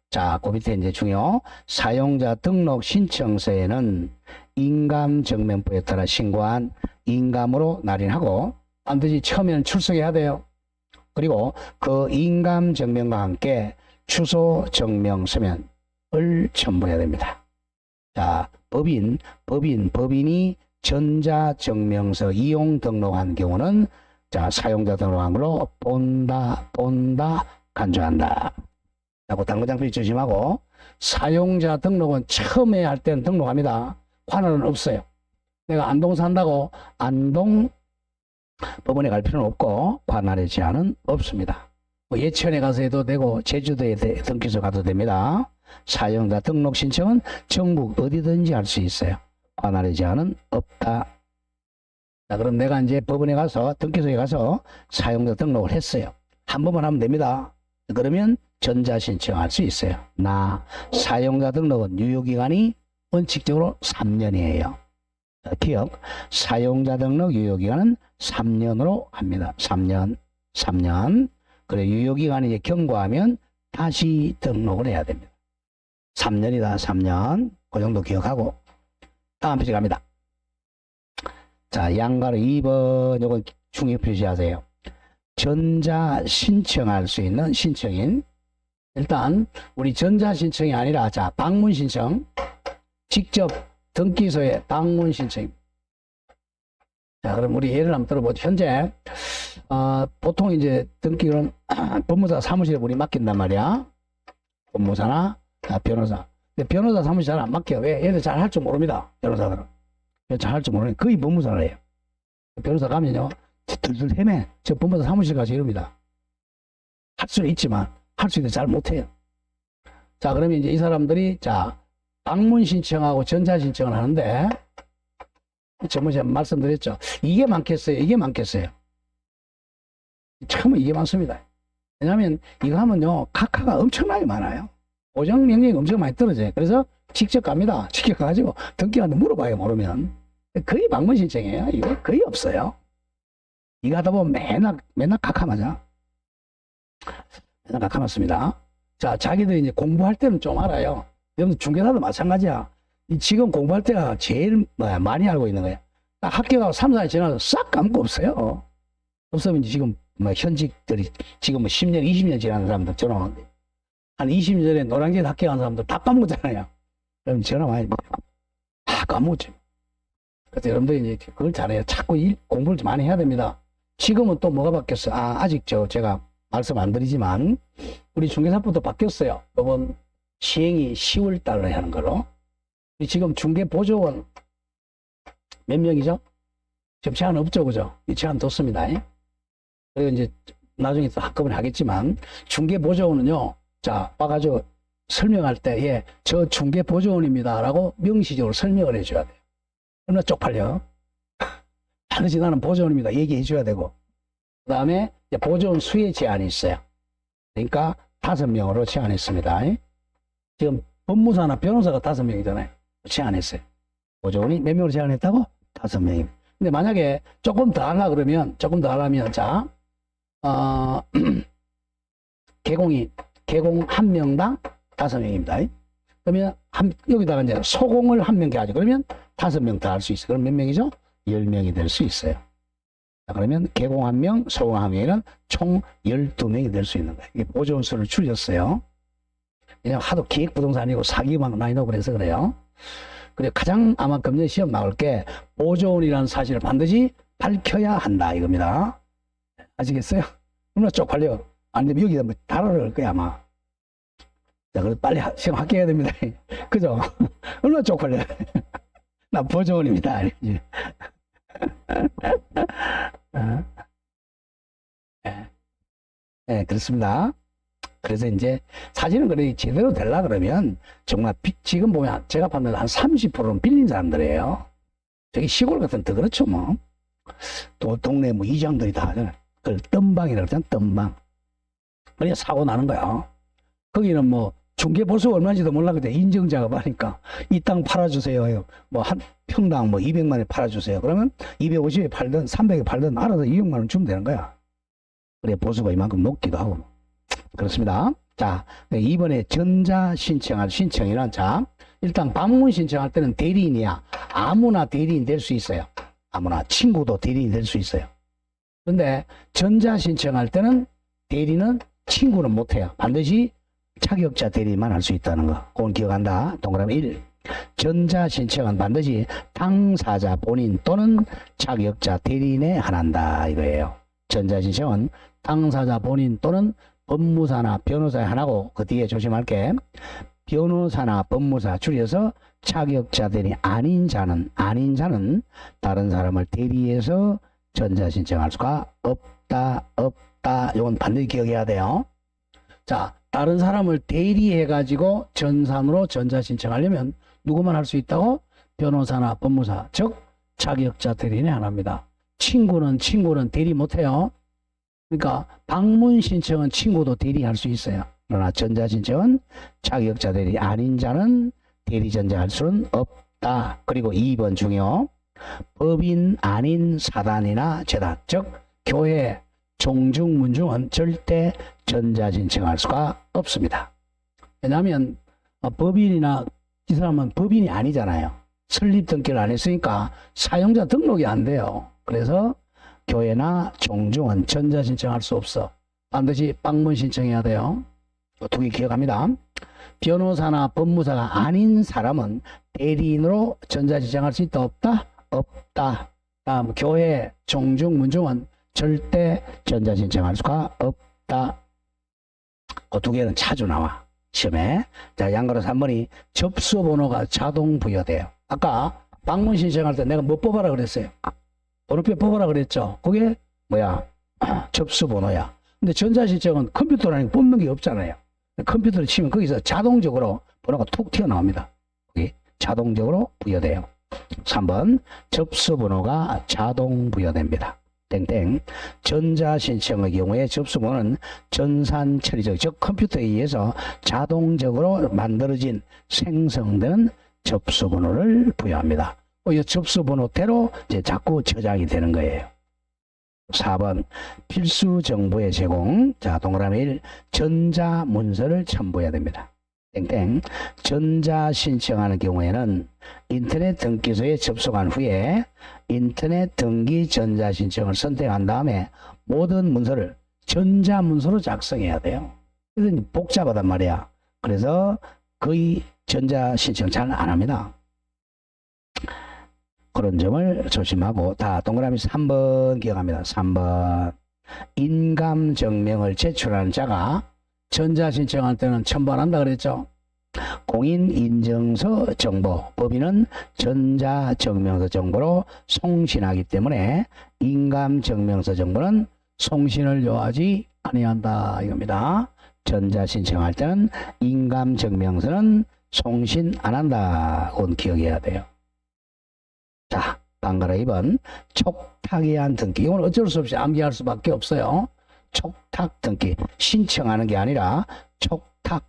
자, 그 밑에 이제 중요. 사용자 등록 신청서에는 인감증명법에 따라 신고한 인감으로 날인하고 반드시 처음에는 출석해야 돼요. 그리고 그 인감 증명과 함께 주소 증명서면을 첨부해야 됩니다. 자, 법인이 전자증명서 이용 등록한 경우는 자, 사용자 등록한 걸로 본다, 간주한다. 라고 당구장필 조심하고, 사용자 등록은 처음에 할 때는 등록합니다. 관할은 없어요. 내가 안동 산다고 안동 법원에 갈 필요는 없고, 관할의 제한은 없습니다. 뭐 예천에 가서 해도 되고, 제주도에 등기소 가도 됩니다. 사용자 등록 신청은 전국 어디든지 할 수 있어요. 관할의 제한은 없다. 자, 그럼 내가 이제 법원에 가서, 등기소에 가서 사용자 등록을 했어요. 한 번만 하면 됩니다. 그러면 전자신청할 수 있어요. 사용자 등록은 유효기간이 원칙적으로 3년이에요. 기억, 사용자 등록 유효기간은 3년으로 합니다. 3년. 그래, 유효기간이 이제 경과하면 다시 등록을 해야 됩니다. 3년이다, 3년. 그 정도 기억하고. 다음 페이지 갑니다. 자, 양가로 2번, 요건 중요 표시하세요. 전자 신청할 수 있는 신청인. 일단, 우리 전자 신청이 아니라, 자, 방문 신청. 직접 등기소에 방문 신청. 자, 그럼 우리 예를 한번 들어보죠. 현재, 보통 이제 등기는 법무사 사무실에 우리 맡긴단 말이야. 법무사나 변호사. 근데 변호사 사무실 잘 안 맡겨. 왜? 얘들 잘 할 줄 모릅니다. 변호사들은. 잘 할 줄 모르는 거의 법무사래요. 변호사 가면요. 들들 헤매. 저 법무사 사무실 가서 이럽니다. 할 수는 있지만, 할 수 있는데 잘 못해요. 자, 그러면 이제 이 사람들이, 자, 방문 신청하고 전자 신청을 하는데, 저번에 말씀드렸죠. 이게 많겠어요? 이게 많겠어요? 처음에 이게 많습니다. 왜냐하면 이거 하면요, 카카가 엄청나게 많아요. 보정 명령이 엄청 많이 떨어져요. 그래서 직접 갑니다. 직접 가가지고 등기한테 물어봐요, 모르면. 거의 방문 신청이에요. 이거 거의 없어요. 이거 하다 보면 맨날 카카 맞아. 맨날 카카 맞습니다. 자, 자기들이 이제 공부할 때는 좀 알아요. 여러분 중개사도 마찬가지야. 지금 공부할 때가 제일 많이 알고 있는 거야. 딱 학교 가고 3, 4년 지나서 싹 까먹고 없어요. 없으면 지금 현직들이 지금 10년, 20년 지나는 사람들 전화 오는데 한 20년 전에 노량진 학교 간 사람들 다 까먹었잖아요. 그럼 전화 많이 까먹었죠. 그래서 여러분들이 이제 그걸 잘해요. 자꾸 공부를 좀 많이 해야 됩니다. 지금은 또 뭐가 바뀌었어요? 아직 제가 말씀 안 드리지만 우리 중개사법도 바뀌었어요. 이번 시행이 10월 달에 하는 걸로. 지금 중개보조원 몇 명이죠? 지금 제한 없죠, 그죠? 이 제한 뒀습니다. 그리고 이제 나중에 또 한꺼번에 하겠지만 중개보조원은요, 자, 와가지고 설명할 때, 예, 저 중개보조원입니다 라고 명시적으로 설명을 해줘야 돼요. 얼마나 쪽팔려? 반드시 나는 보조원입니다 얘기해 줘야 되고, 그 다음에 보조원 수의 제한이 있어요. 그러니까 5명으로 제한했습니다. 지금 법무사나 변호사가 5명이잖아요. 제한했어요. 보조원이 몇 명으로 제한했다고? 5명입니다. 근데 만약에 조금 더 하려면, 자, 개공 1명당 5명입니다. 그러면 여기다가 이제 소공을 1명 하죠. 그러면 5명 더 할 수 있어요. 그럼 몇 명이죠? 10명이 될 수 있어요. 자, 그러면 개공 1명, 소공 1명이면 총 12명이 될 수 있는 거예요. 이게 보조원 수를 줄였어요. 왜냐면 하도 기획부동산이고 사기만 많이 나오고 그래서 그래요. 그리고 가장 아마 금년 시험 나올 게 보조원이라는 사실을 반드시 밝혀야 한다 이겁니다. 아시겠어요? 얼마나 쪽팔려. 안 되면 여기다 뭐 달아놓을 거야 아마. 자, 그래서 빨리 시험 합격해야 됩니다. 그죠? 얼마나 쪽팔려. 나 보조원입니다. 네, 그렇습니다. 그래서 이제 사실은 그래 제대로 되려 그러면 정말 지금 보면 제가 봤는데 한 30%는 빌린 사람들이에요. 저기 시골 같은 더 그렇죠 뭐. 또 동네 뭐 이장들이 다 하잖아요. 그걸 뜸방이라고 그러잖아. 뜸방. 그러니까 사고 나는 거야. 거기는 뭐 중개보수 얼마인지도 몰랐는데 인정자가 많으니까 이 땅 팔아주세요. 뭐 한 평당 뭐 200만 원에 팔아주세요. 그러면 250에 팔든 300에 팔든 알아서 200만 원 주면 되는 거야. 그래 보수가 이만큼 높기도 하고. 그렇습니다. 자, 이번에 전자 신청할 신청이란, 자, 일단 방문 신청할 때는 대리인이야. 아무나 대리인 될 수 있어요. 아무나. 친구도 대리인 될 수 있어요. 그런데 전자 신청할 때는 대리는 친구는 못해요. 반드시 자격자 대리만 할 수 있다는 거. 그건 기억한다. 동그라미 1. 전자 신청은 반드시 당사자 본인 또는 자격자 대리인에 한한다 이거예요. 전자 신청은 당사자 본인 또는 법무사나 변호사에 한하고 그 뒤에 조심할 게 변호사나 법무사 줄여서 자격자 대리 아닌 자는 다른 사람을 대리해서 전자 신청할 수가 없다. 이건 반드시 기억해야 돼요. 자, 다른 사람을 대리해 가지고 전산으로 전자 신청하려면 누구만 할 수 있다고? 변호사나 법무사, 즉 자격자 대리인에 한합니다. 친구는 대리 못해요. 그러니까 방문 신청은 친구도 대리할 수 있어요. 그러나 전자 신청은 자격자 대리 아닌 자는 대리 전자할 수는 없다. 그리고 2번 중요. 법인 아닌 사단이나 재단, 즉 교회, 종중, 문중은 절대 전자 신청할 수가 없습니다. 왜냐하면 법인이나 이 사람은 법인이 아니잖아요. 설립 등기를 안 했으니까 사용자 등록이 안 돼요. 그래서 교회나 종중은 전자 신청할 수 없어. 반드시 방문 신청해야 돼요. 두 개 기억합니다. 변호사나 법무사가 아닌 사람은 대리인으로 전자 신청할 수 있다 없다? 없다. 다음 교회, 종중, 문중은 절대 전자 신청할 수가 없다. 그 두 개는 자주 나와 시험에. 자, 양가로 3번이 접수 번호가 자동 부여돼요. 아까 방문 신청할 때 내가 뭐 뽑아라 그랬어요? 번호표 뽑아라 그랬죠. 그게 뭐야? 접수 번호야. 근데 전자 신청은 컴퓨터라는 뽑는 게 없잖아요. 컴퓨터를 치면 거기서 자동적으로 번호가 툭 튀어나옵니다. 그게 자동적으로 부여돼요. 3번 접수 번호가 자동 부여됩니다. 땡땡. 전자 신청의 경우에 접수 번호는 전산 처리적, 즉 컴퓨터에 의해서 자동적으로 만들어진 생성되는 접수 번호를 부여합니다. 이 접수 번호대로 이제 자꾸 저장이 되는 거예요. 4번 필수 정보의 제공. 자, 동그라미 1. 전자 문서를 첨부해야 됩니다. 땡땡. 전자 신청하는 경우에는 인터넷 등기소에 접속한 후에 인터넷 등기 전자 신청을 선택한 다음에 모든 문서를 전자 문서로 작성해야 돼요. 그래서 복잡하단 말이야. 그래서 거의 전자 신청 잘 안 합니다. 그런 점을 조심하고. 다 동그라미 3번 기억합니다. 3번 인감 증명을 제출하는 자가 전자 신청할 때는 첨부한다 그랬죠. 공인인증서 정보, 법인은 전자증명서 정보로 송신하기 때문에 인감증명서 정보는 송신을 요하지 아니한다 이겁니다. 전자 신청할 때는 인감증명서는 송신 안 한다. 그건 기억해야 돼요. 자, 방가라 2번 촉탁에 의한 등기. 이건 어쩔 수 없이 암기할 수밖에 없어요. 촉탁 등기. 신청하는 게 아니라 촉탁.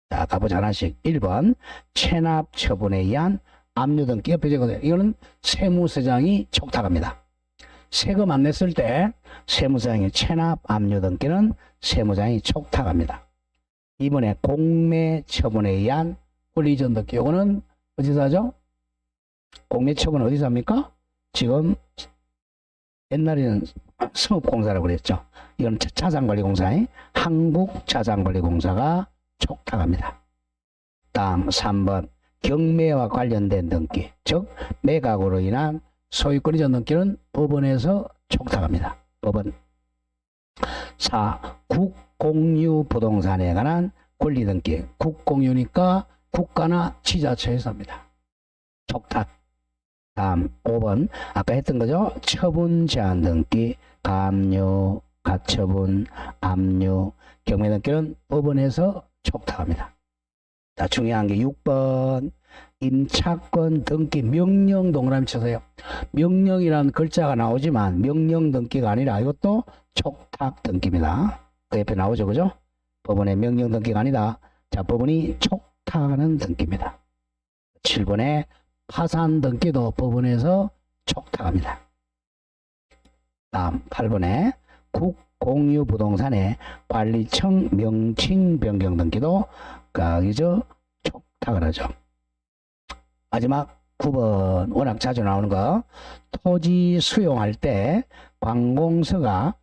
자, 가보자 하나씩. 1번 체납 처분에 의한 압류 등기. 옆에 적어요. 이거는 세무서장이 촉탁합니다. 세금 안 냈을 때 세무서장이 체납 압류 등기는 세무장이 촉탁합니다. 이번에 공매 처분에 의한 권리이전 등기. 이거는 어디서 하죠? 공매 처분 어디서 합니까? 지금 옛날에는 성업공사라고 그랬죠. 이건 자산관리공사에 한국자산관리공사가 촉탁합니다. 다음 3번 경매와 관련된 등기, 즉 매각으로 인한 소유권 이전 등기는 법원에서 촉탁합니다. 법원. 4. 국공유 부동산에 관한 권리 등기. 국공유니까 국가나 지자체에서 합니다. 촉탁. 다음 5번 아까 했던 거죠. 처분 제한 등기, 감유, 가처분, 압류, 경매 등기는 법원에서 촉탁합니다. 자, 중요한 게 6번 임차권 등기 명령. 동그라미 쳐서요. 명령이라는 글자가 나오지만 명령 등기가 아니라 이것도 촉탁 등기입니다. 그 옆에 나오죠, 그죠? 법원의 명령 등기가 아니다. 자, 법원이 촉탁하는 등기입니다. 7번에 파산 등기도 법원에서 촉탁합니다. 다음 8번에 국공유 부동산의 관리청 명칭 변경 등기도 여기서 촉탁을 하죠. 마지막 9번 워낙 자주 나오는 거 토지 수용할 때 관공서가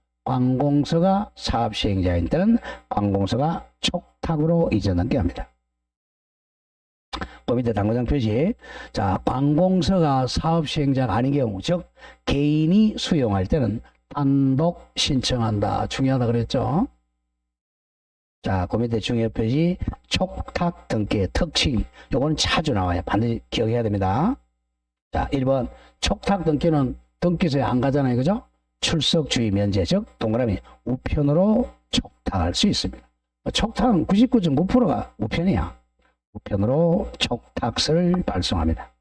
사업시행자인 때는 관공서가 촉탁으로 이전 등기합니다. 그 밑에 당구장 표시. 자, 관공서가 사업시행자가 아닌 경우, 즉 개인이 수용할 때는 단독 신청한다. 중요하다 그랬죠. 자, 그 밑에 중요 표시 촉탁 등기의 특징. 요거는 자주 나와요. 반드시 기억해야 됩니다. 자, 1번 촉탁 등기는 등기소에 안 가잖아요. 그죠? 출석 주의 면제, 즉 동그라미 우편으로 촉탁할 수 있습니다. 촉탁은 99.9%가 우편이야. 우편으로 촉탁서를 발송합니다.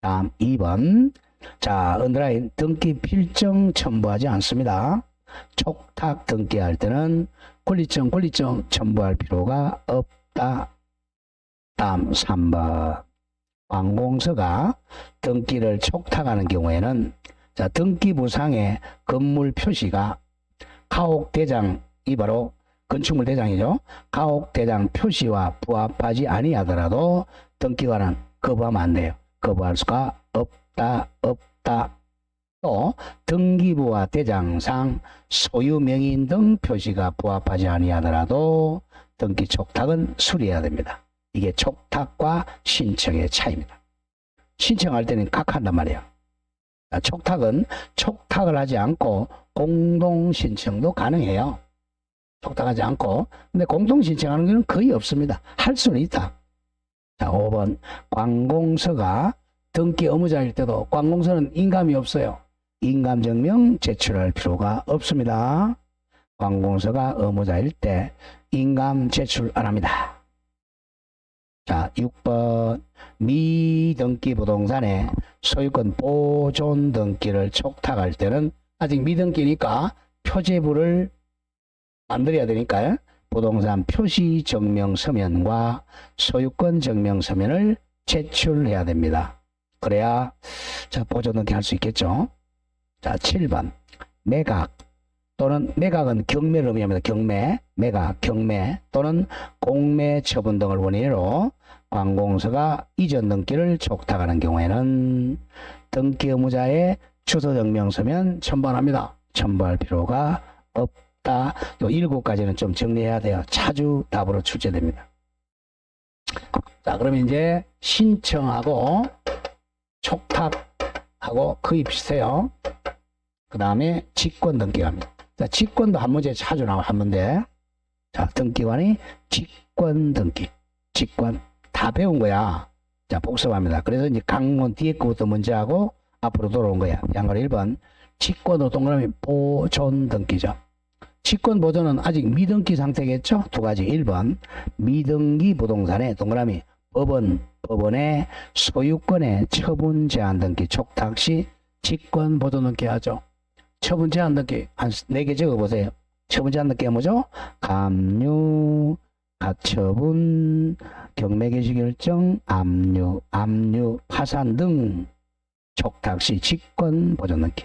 다음 2번. 자, 언더라인 등기 필정 첨부하지 않습니다. 촉탁 등기할 때는 권리증 첨부할 필요가 없다. 다음 3번. 관공서가 등기를 촉탁하는 경우에는 자, 등기부상의 건물 표시가 가옥대장이 바로 건축물 대장이죠. 가옥대장 표시와 부합하지 아니하더라도 등기관은 거부하면 안 돼요. 거부할 수가 없다. 또 등기부와 대장상 소유 명의인 등 표시가 부합하지 아니하더라도 등기 촉탁은 수리해야 됩니다. 이게 촉탁과 신청의 차이입니다. 신청할 때는 각한단 말이에요. 촉탁은 촉탁을 하지 않고 공동신청도 가능해요. 촉탁하지 않고. 근데 공동신청하는 건 거의 없습니다. 할 수는 있다. 자, 5번. 관공서가 등기 의무자일 때도 관공서는 인감이 없어요. 인감증명 제출할 필요가 없습니다. 관공서가 의무자일 때 인감 제출 안 합니다. 자, 6번. 미등기 부동산의 소유권 보존 등기를 촉탁할 때는 아직 미등기니까 표제부를 만들어야 되니까요. 부동산 표시 증명 서면과 소유권 증명 서면을 제출해야 됩니다. 그래야 자, 보존 등기 할 수 있겠죠. 자, 7번. 매각 또는 매각은 경매를 의미합니다. 매각, 경매 또는 공매 처분 등을 원인으로 관공서가 이전 등기를 촉탁하는 경우에는 등기 의무자의 주소 증명서면 첨부합니다. 첨부할 필요가 없다. 요 7가지는 좀 정리해야 돼요. 자주 답으로 출제됩니다. 자, 그러면 이제 신청하고 촉탁하고 거의 비슷해요. 그 다음에 직권 등기가 합니다. 자, 직권도 한 문제에 자주 나와 한 문제. 자, 등기관이 직권 등기. 직권 다 배운 거야. 자, 복습합니다. 그래서 이제 강문 뒤에 거부터 문제하고 앞으로 돌아온 거야. 양걸 1번. 직권으로 동그라미 보존 등기죠. 직권 보존은 아직 미등기 상태겠죠? 2가지. 1번. 미등기 부동산에 동그라미 법원의 소유권의 처분 제한 등기 촉탁 시 직권 보존 등기 하죠. 처분 제한 등기 한 4개 적어보세요. 처분 제한 등기가 뭐죠? 감유, 가처분, 경매 개시 결정, 압류, 파산 등 촉탁 시 직권 보존 등기.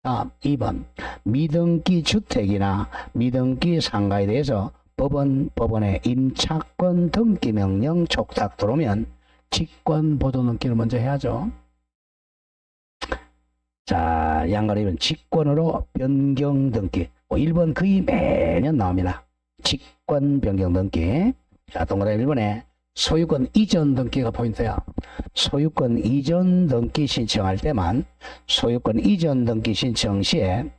다음 2번. 미등기 주택이나 미등기 상가에 대해서 법원의 임차권 등기 명령 촉탁 들어오면 직권 보존 등기를 먼저 해야죠. 자, 양가리는 직권으로 변경 등기. 1번 거의 매년 나옵니다. 직권 변경 등기. 자, 동그라미 1번에 소유권 이전 등기가 포인트야. 소유권 이전 등기 신청할 때만 소유권 이전 등기 신청 시에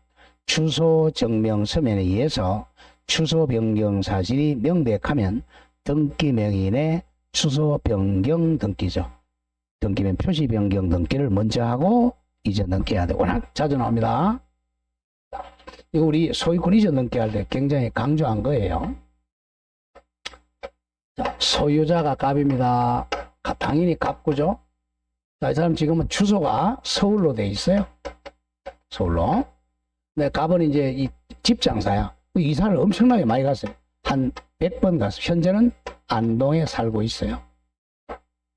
주소 증명 서면에 의해서 주소 변경 사실이 명백하면 등기 명의인의 주소 변경 등기죠. 등기면 표시 변경 등기를 먼저 하고 이전 등기해야 돼. 워낙 자주 나옵니다. 이거 우리 소유권 이전 등기할 때 굉장히 강조한 거예요. 자, 소유자가 갑입니다. 당연히 갑구죠. 자, 이 사람 지금은 주소가 서울로 돼 있어요. 서울로. 근데 갑은 이제 이 집장사야. 이사를 엄청나게 많이 갔어요. 한 100번 갔어요. 현재는 안동에 살고 있어요.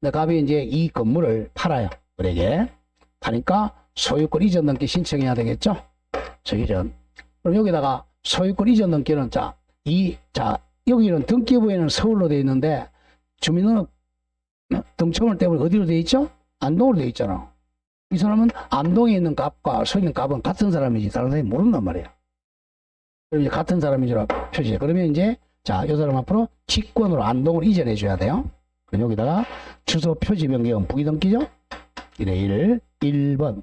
근데 갑이 이제 이 건물을 팔아요. 그에게. 하니까 소유권 이전 등기 신청해야 되겠죠? 저기전. 그럼 여기다가 소유권 이전 등기는 여기는 등기부에는 서울로 되어 있는데 주민등록 등초물 때문에 어디로 되어 있죠? 안동으로 되어 있잖아. 이 사람은 안동에 있는 값과 서에 있는 값은 같은 사람이지 다른 사람이 모른단 말이야. 그럼 이제 같은 사람인 줄 알고 표시해. 그러면 이제 자, 이 사람 앞으로 직권으로 안동을 이전해 줘야 돼요. 그럼 여기다가 주소 표시 변경 부기등기죠? 이래 1번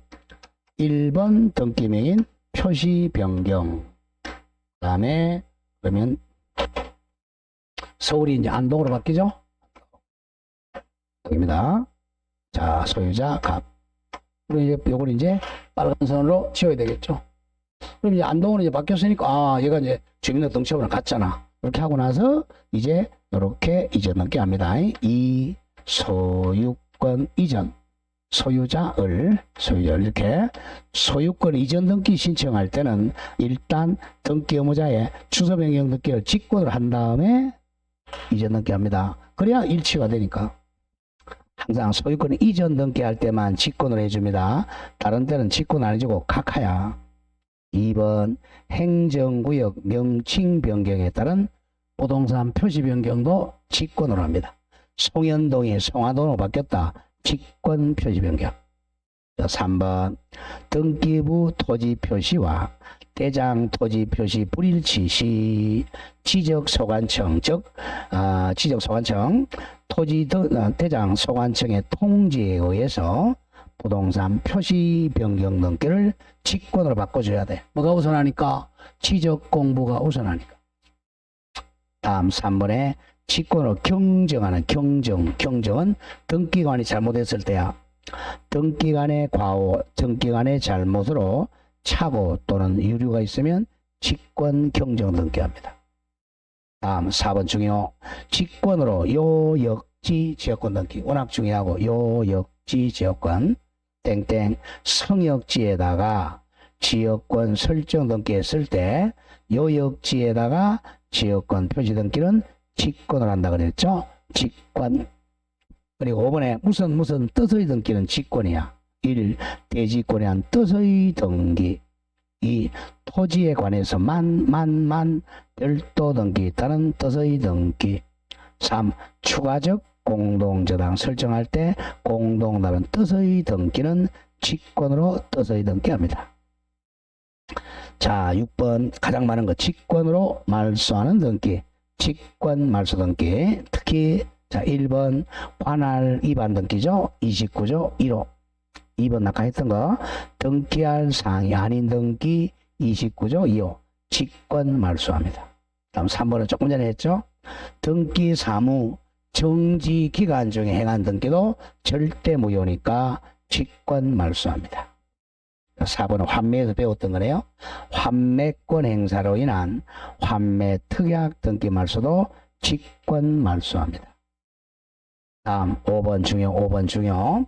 등기명인 표시 변경. 그다음에 그러면 서울이 이제 안동으로 바뀌죠? 여기입니다. 자, 소유자 값. 그럼 이제 요걸 이제 빨간 선으로 지워야 되겠죠? 그럼 이제 안동으로 이제 바뀌었으니까 아, 얘가 이제 주민등록번호랑 같잖아. 이렇게 하고 나서 이제 이렇게 이전 넘게 합니다. 이 소유권 이전 소유자를 이렇게 소유권 이전 등기 신청할 때는 일단 등기 의무자의 주소 변경 등기를 직권을 한 다음에 이전 등기 합니다. 그래야 일치가 되니까. 항상 소유권 이전 등기할 때만 직권을 해줍니다. 다른 때는 직권 안 해주고 각하야. 2번 행정구역 명칭 변경에 따른 부동산 표시 변경도 직권으로 합니다. 송현동이 송화동으로 바뀌었다. 직권 표시 변경. 3번 등기부 토지 표시와 대장 토지 표시 불일치 시 지적소관청 즉 지적소관청 토지 대장 소관청의 통지에 의해서 부동산 표시 변경 등기를 직권으로 바꿔줘야 돼. 뭐가 우선하니까? 지적 공부가 우선하니까. 다음 3번에 직권으로 경정하는 경정은 등기관이 잘못했을 때야. 등기관의 과오, 등기관의 잘못으로 착오 또는 유류가 있으면 직권 경정 등기합니다. 다음 4번 중요. 직권으로 요역지 지역권 등기. 워낙 중요하고 요역지 지역권 땡땡 성역지에다가 지역권 설정 등기 했을 때 요역지에다가 지역권 표시 등기는 직권을 한다 그랬죠. 직권. 그리고 5번에 무슨 뜻의 등기는 직권이야. 1. 대지권에 한 뜻의 등기. 2. 토지에 관해서 만 별도 등기 있다는 뜻의 등기. 3. 추가적 공동저당 설정할 때 공동다른 뜻의 등기는 직권으로 뜻의 등기합니다. 자, 6번 가장 많은 거 직권으로 말소하는 등기. 직권 말소 등기. 특히 자 1번 관할 위반 등기죠. 29조 1호. 2번 아까 했던 거 등기할 사항이 아닌 등기 29조 2호. 직권 말소합니다. 다음 3번은 조금 전에 했죠. 등기 사무 정지 기간 중에 행한 등기도 절대 무효니까 직권 말소합니다. 4번은 환매에서 배웠던 거네요. 환매권 행사로 인한 환매 특약 등기 말소도 직권 말소합니다. 다음 5번 중요.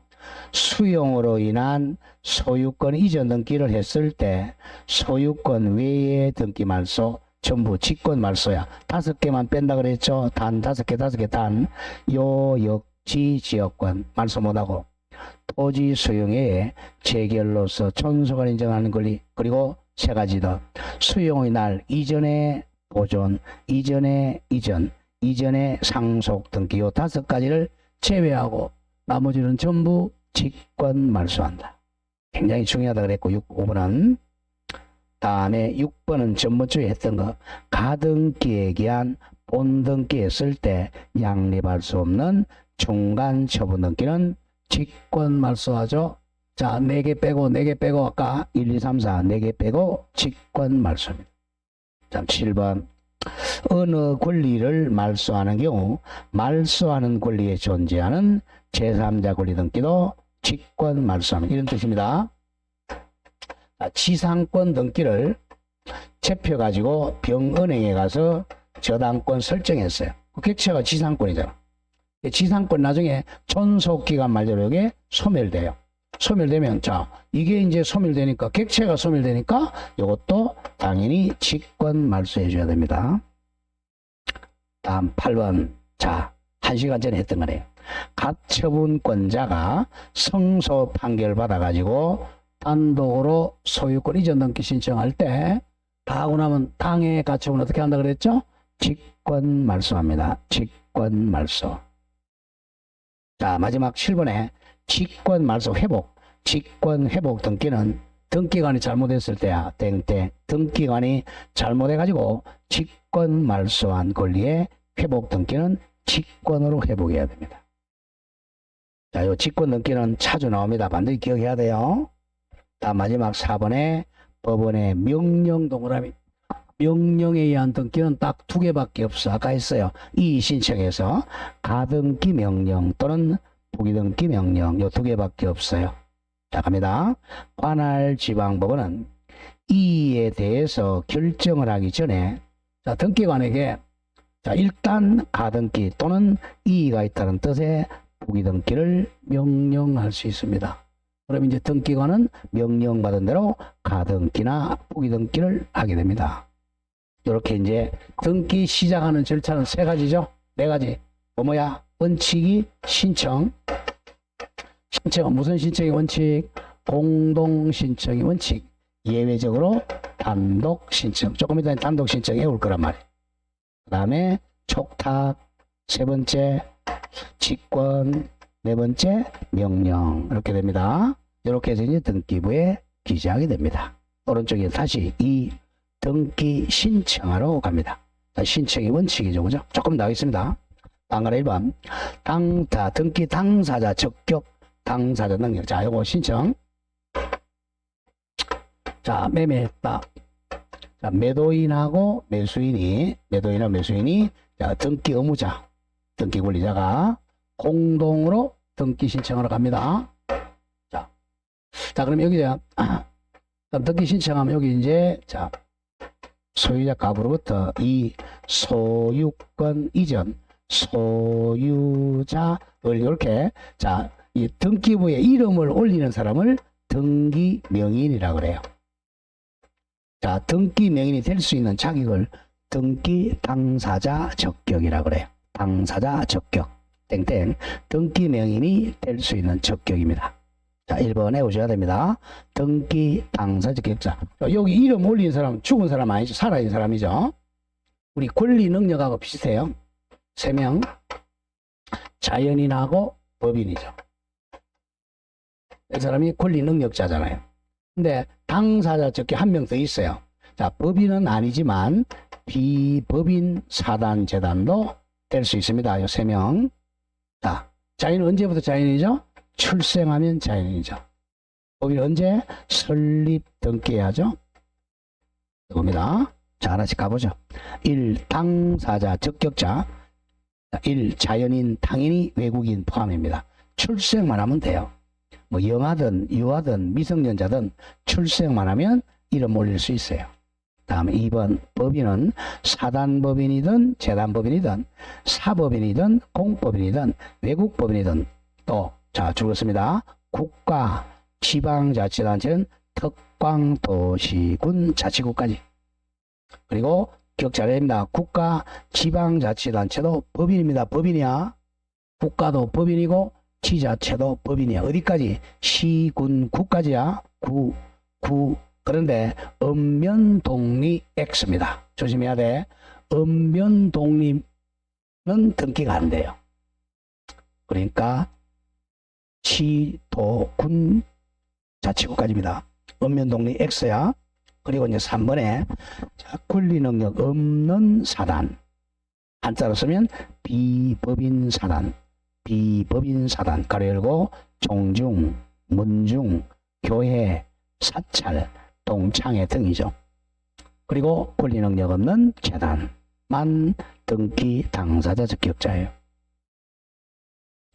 수용으로 인한 소유권 이전 등기를 했을 때 소유권 외의 등기 말소 전부 직권 말소야. 5개만 뺀다 그랬죠. 단 5개 단 요역지 지역권 말소 못하고 토지 수용에 재결로서 존속을 인정하는 권리. 그리고 3가지 더. 수용의 날 이전에 보존, 이전에 이전, 이전에 상속 등기 요 5가지를 제외하고 나머지는 전부 직권 말소한다. 굉장히 중요하다 그랬고 5번은 다음에 6번은 전번주에 했던 거 가등기에 기한 본등기 했을 때 양립할 수 없는 중간 처분 등기는 직권 말소하죠. 자, 4개 빼고 아까 1, 2, 3, 4 4개 빼고 직권 말소입니다. 자, 7번 어느 권리를 말소하는 경우 말소하는 권리에 존재하는 제3자 권리 등기도 직권 말소합니다. 이런 뜻입니다. 지상권 등기를 채펴가지고 병은행에 가서 저당권 설정했어요. 그 객체가 지상권이잖아. 지상권 나중에 존속기간 말대로 이게 소멸돼요. 소멸되면 자 이게 이제 소멸되니까 객체가 소멸되니까 이것도 당연히 직권 말소해 줘야 됩니다. 다음 8번 자 1시간 전에 했던 거네요. 가처분권자가 성소 판결 받아가지고 단독으로 소유권 이전 등기 신청할 때 다 하고 나면 당해 가처분 어떻게 한다 그랬죠? 직권 말소합니다. 직권 말소. 자 마지막 7번에 직권 말소 회복. 직권 회복 등기는 등기관이 잘못했을 때야 땡땡 등기관이 잘못해가지고 직권 말소한 권리의 회복 등기는 직권으로 회복해야 됩니다. 자, 요 직권 등기는 차주 나옵니다. 반드시 기억해야 돼요. 다음 마지막 4번에 법원의 명령 동그라미. 명령에 의한 등기는 딱 두 개밖에 없어. 아까 했어요. 이의 신청에서 가등기 명령 또는 부기등기 명령 요 두 개밖에 없어요. 자, 갑니다. 관할 지방법원은 이의에 대해서 결정을 하기 전에 자, 등기관에게 자, 일단 가등기 또는 이의가 있다는 뜻의 부기등기를 명령할 수 있습니다. 그럼 이제 등기관은 명령받은 대로 가등기나 부기등기를 하게 됩니다. 이렇게 이제 등기 시작하는 절차는 세 가지죠. 네 가지. 뭐야? 원칙이 신청. 신청은 무슨 신청이 원칙? 공동 신청이 원칙. 예외적으로 단독 신청. 조금 이따 단독 신청이 올 거란 말이에요. 그 다음에 촉탁. 세 번째 직권. 네 번째 명령. 이렇게 됩니다. 이렇게 해서 이제 등기부에 기재하게 됩니다. 오른쪽에 다시 이 등기 신청하러 갑니다. 자, 신청이 원칙이죠. 그죠? 조금 나가겠습니다. 당가라 1번. 등기 당사자 적격 당사자 능력. 자, 요거 신청. 자, 매매했다. 자, 매도인하고 매수인이 자, 등기 의무자, 등기 권리자가 공동으로 등기 신청하러 갑니다. 자, 그럼 여기 등기 신청하면 여기 이제 자, 소유자 가부로부터 이 소유권 이전 소유자를 이렇게 자, 이 등기부에 이름을 올리는 사람을 등기 명인이라고 그래요. 자, 등기 명인이 될 수 있는 자격을 등기 당사자 적격이라고 그래요. 당사자 적격 땡땡 등기 명인이 될 수 있는 적격입니다. 자, 1번에 오셔야 됩니다. 등기 당사자 적격자. 여기 이름 올린 사람 죽은 사람 아니죠. 살아있는 사람이죠. 우리 권리 능력하고 비슷해요. 3명 자연인하고 법인이죠. 이 사람이 권리 능력자잖아요. 근데 당사자 적격 한 명 더 있어요. 자, 법인은 아니지만 비법인 사단 재단도 될 수 있습니다. 요 3명. 자, 자연은 언제부터 자연이죠? 출생하면 자연이죠. 법인 언제? 설립 등기해야죠. 이겁니다. 자, 하나씩 가보죠. 1. 당사자 적격자. 1. 자연인, 당인이 외국인 포함입니다. 출생만 하면 돼요. 뭐 영아든 유아든 미성년자든 출생만 하면 이름 올릴 수 있어요. 다음에 2번 법인은 사단법인이든 재단법인이든 사법인이든 공법인이든 외국법인이든 또 자 줄였습니다. 국가 지방자치단체는 특광도시군 자치구까지. 그리고 기억 잘해야 됩니다. 국가 지방자치단체도 법인입니다. 법인이야. 국가도 법인이고 지자체도 법인이야. 어디까지? 시, 군, 구까지야. 구. 그런데 읍면독립 X입니다. 조심해야 돼. 읍면독립은 등기가 안 돼요. 그러니까 시, 도, 군, 자치구까지입니다. 읍면독립 X야. 그리고 이제 3번에 권리능력 없는 사단. 한자로 쓰면 비법인 사단. 비법인 사단. 가로 열고 종중, 문중, 교회, 사찰, 동창회 등이죠. 그리고 권리능력 없는 재단만 등기 당사자 적격자예요.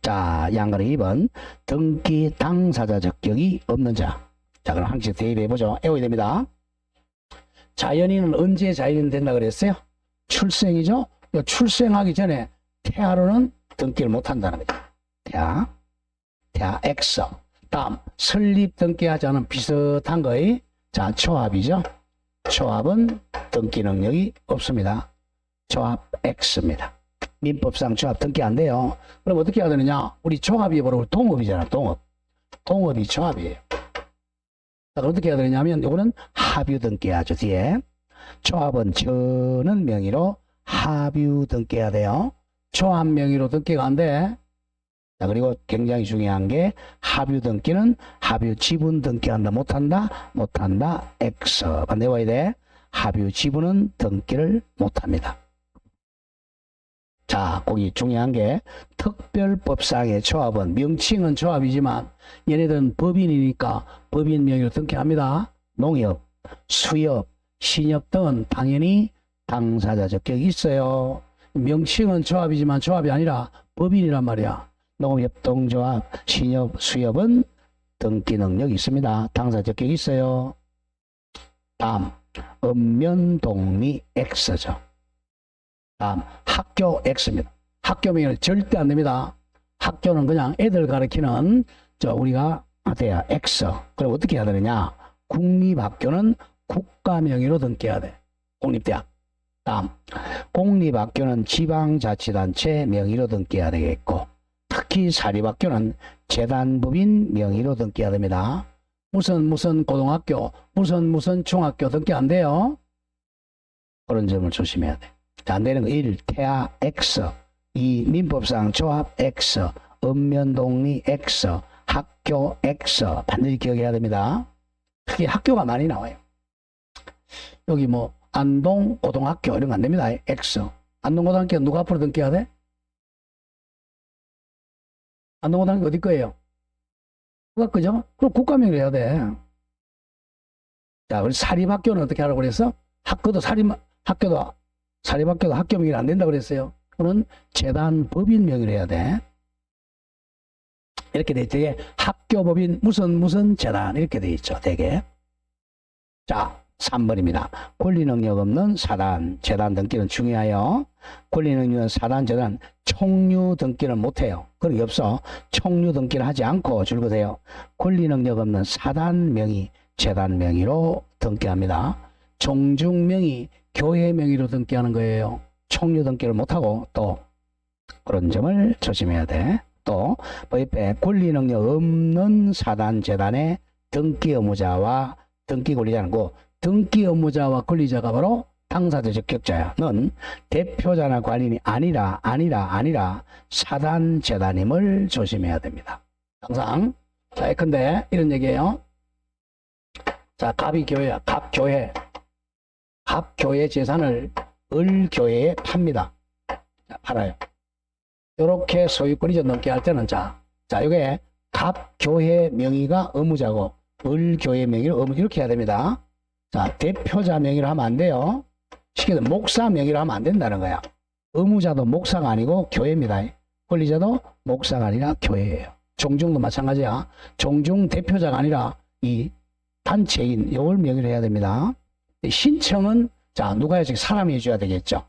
자, 양가리 2번 등기 당사자 적격이 없는 자. 자, 그럼 항상 대입해보죠. 외워야 됩니다. 자연인은 언제 자연인 된다 그랬어요? 출생이죠. 출생하기 전에 태아로는 등기를 못한다는 거죠. 태아 X. 다음 설립 등기하지 않은 비슷한 거의 자 초합이죠. 초합은 등기 능력이 없습니다. 초합 X입니다. 민법상 초합 등기 안 돼요. 그럼 어떻게 해야 되느냐? 우리 초합이 바로 동업이잖아. 동업이 초합이에요. 자, 어떻게 해야 되냐면 이거는 합유 등기하죠. 뒤에 초합은 저는 명의로 합유 등기해야 돼요. 초합 명의로 등기가 안 돼. 자, 그리고 굉장히 중요한 게 합유 등기는 합유 지분 등기한다 못한다 못한다 X 내와야 돼. 합유 지분은 등기를 못합니다. 자, 거기 중요한 게 특별법상의 조합은 명칭은 조합이지만 얘네들은 법인이니까 법인 명의로 등기합니다. 농협, 수협, 신협 등은 당연히 당사자 적격이 있어요. 명칭은 조합이지만 조합이 아니라 법인이란 말이야. 농업협동조합, 신협, 수협은 등기 능력이 있습니다. 당사자 적격이 있어요. 다음 읍면동리 X죠. 다음 학교 X입니다. 학교 명의는 절대 안 됩니다. 학교는 그냥 애들 가르치는 우리가 돼야 X. 그럼 어떻게 해야 되느냐? 국립학교는 국가 명의로 등기해야 돼. 공립대학. 다음 공립학교는 지방자치단체 명의로 등기해야 되겠고, 특히 사립학교는 재단법인 명의로 등기해야 됩니다. 무슨 고등학교, 무슨 중학교 등기 안 돼요. 그런 점을 조심해야 돼. 안 되는 거 1. 태아 X, 2. 민법상 조합 X, 읍면동리 X, 학교 X 반드시 기억해야 됩니다. 특히 학교가 많이 나와요. 여기 뭐 안동 고등학교 이런 거 안 됩니다. X. 안동 고등학교 누가 앞으로 등기해야 돼? 안동 고등학교 어디 거예요? 누가 거죠? 그럼 국가명의로 해야 돼. 자, 우리 사립학교는 어떻게 하라고 그랬어? 학교도 사립학교도 학교 명의로 안 된다 그랬어요. 그건 재단 법인 명의로 해야 돼. 이렇게 돼 있죠. 학교 법인 무슨 재단 이렇게 돼 있죠. 되게. 자, 3번입니다. 권리 능력 없는 사단, 재단 등기는 중요해요. 권리 능력 없는 사단, 재단 총류 등기는 못해요. 그런 게 없어. 총류 등기를 하지 않고 줄거세요. 권리 능력 없는 사단 명의, 재단 명의로 등기합니다. 종중 명의, 교회 명의로 등기하는 거예요. 총류 등기를 못하고 또 그런 점을 조심해야 돼. 또 법에 권리 능력 없는 사단, 재단의 등기 의무자와 등기 권리자는 거, 등기 의무자와 권리자가 바로 당사자 적격자는 대표자나 관리인이 아니라 사단, 재단임을 조심해야 됩니다. 항상. 자, 근데 이런 얘기예요. 자, 갑이 교회야. 갑교회 재산을 을교회에 팝니다. 자, 팔아요. 이렇게 소유권이 넘게 할 때는 자, 이게 갑교회 명의가 의무자고 을교회 명의로 의무 이렇게 해야 됩니다. 자, 대표자 명의로 하면 안 돼요. 쉽게 목사 명의로 하면 안 된다는 거야. 의무자도 목사가 아니고 교회입니다. 권리자도 목사가 아니라 교회예요. 종중도 마찬가지야. 종중 대표자가 아니라 이 단체인 이걸 명의로 해야 됩니다. 신청은 자, 누가 해야지? 사람이 해줘야 되겠죠.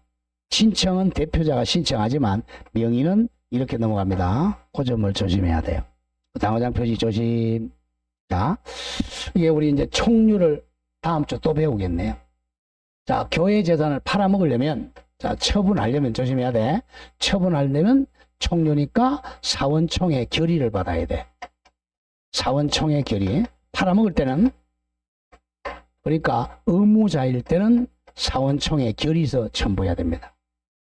신청은 대표자가 신청하지만 명의는 이렇게 넘어갑니다. 그 점을 조심해야 돼요. 당호장 표시 조심. 자, 이게 우리 이제 총류를 다음 주 또 배우겠네요. 자, 교회 재산을 팔아먹으려면, 자, 처분하려면 조심해야 돼. 처분하려면 총류니까 사원총회 결의를 받아야 돼. 사원총회 결의. 팔아먹을 때는, 그러니까 의무자일 때는 사원총회 결의서 첨부해야 됩니다.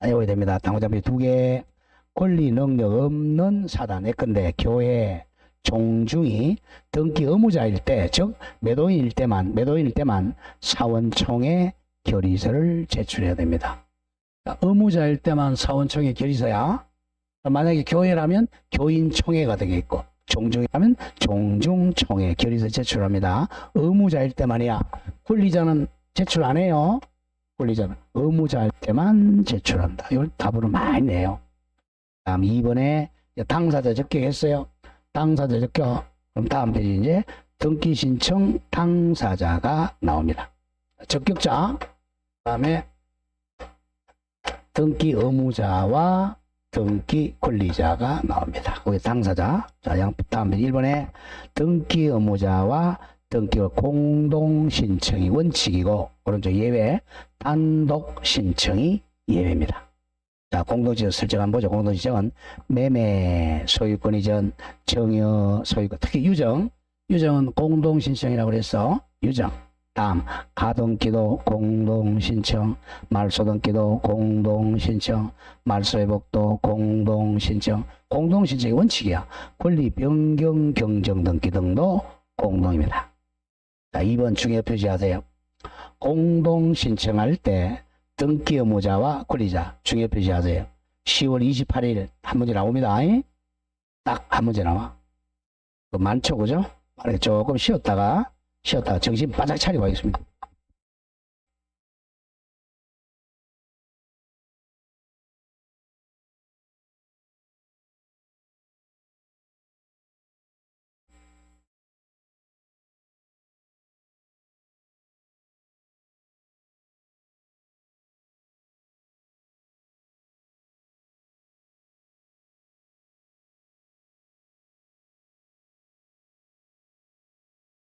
외워야 됩니다. 당호장표 2개. 권리 능력 없는 사단, 예컨대 교회, 종중이 등기 의무자일 때, 즉 매도인일 때만 사원총회 결의서를 제출해야 됩니다. 의무자일 때만 사원총회 결의서야. 만약에 교회라면 교인총회가 되겠고, 종중이라면 종중총회 결의서 제출합니다. 의무자일 때만이야. 권리자는 제출 안 해요. 권리자는 의무자일 때만 제출한다. 이걸 답으로 많이 내요. 다음 2번에 당사자 적격했어요. 당사자 적격. 그럼 다음 페이지 이제 등기 신청 당사자가 나옵니다. 적격자. 다음에 등기 의무자와 등기 권리자가 나옵니다. 거기 당사자. 자, 다음 페이지 1번에 등기 의무자와 등기가 공동 신청이 원칙이고, 오른쪽 예외, 단독 신청이 예외입니다. 자, 공동신청 설정 한번 보죠. 공동신청은 매매, 소유권 이전, 정여, 소유권, 특히 유정은 공동신청이라고 그랬어. 유정. 다음 가등기도 공동신청, 말소등기도 공동신청, 말소회복도 공동신청. 공동신청의 원칙이야. 권리 변경 경정 등기 등도 공동입니다. 자, 2번 중요 표시하세요. 공동신청할 때 등기 의무자와 권리자 중요 표시하세요. 10월 28일 한 문제 나옵니다. 딱 한 문제 나와. 많죠, 그죠? 조금 쉬었다가 정신 바짝 차리고 하겠습니다.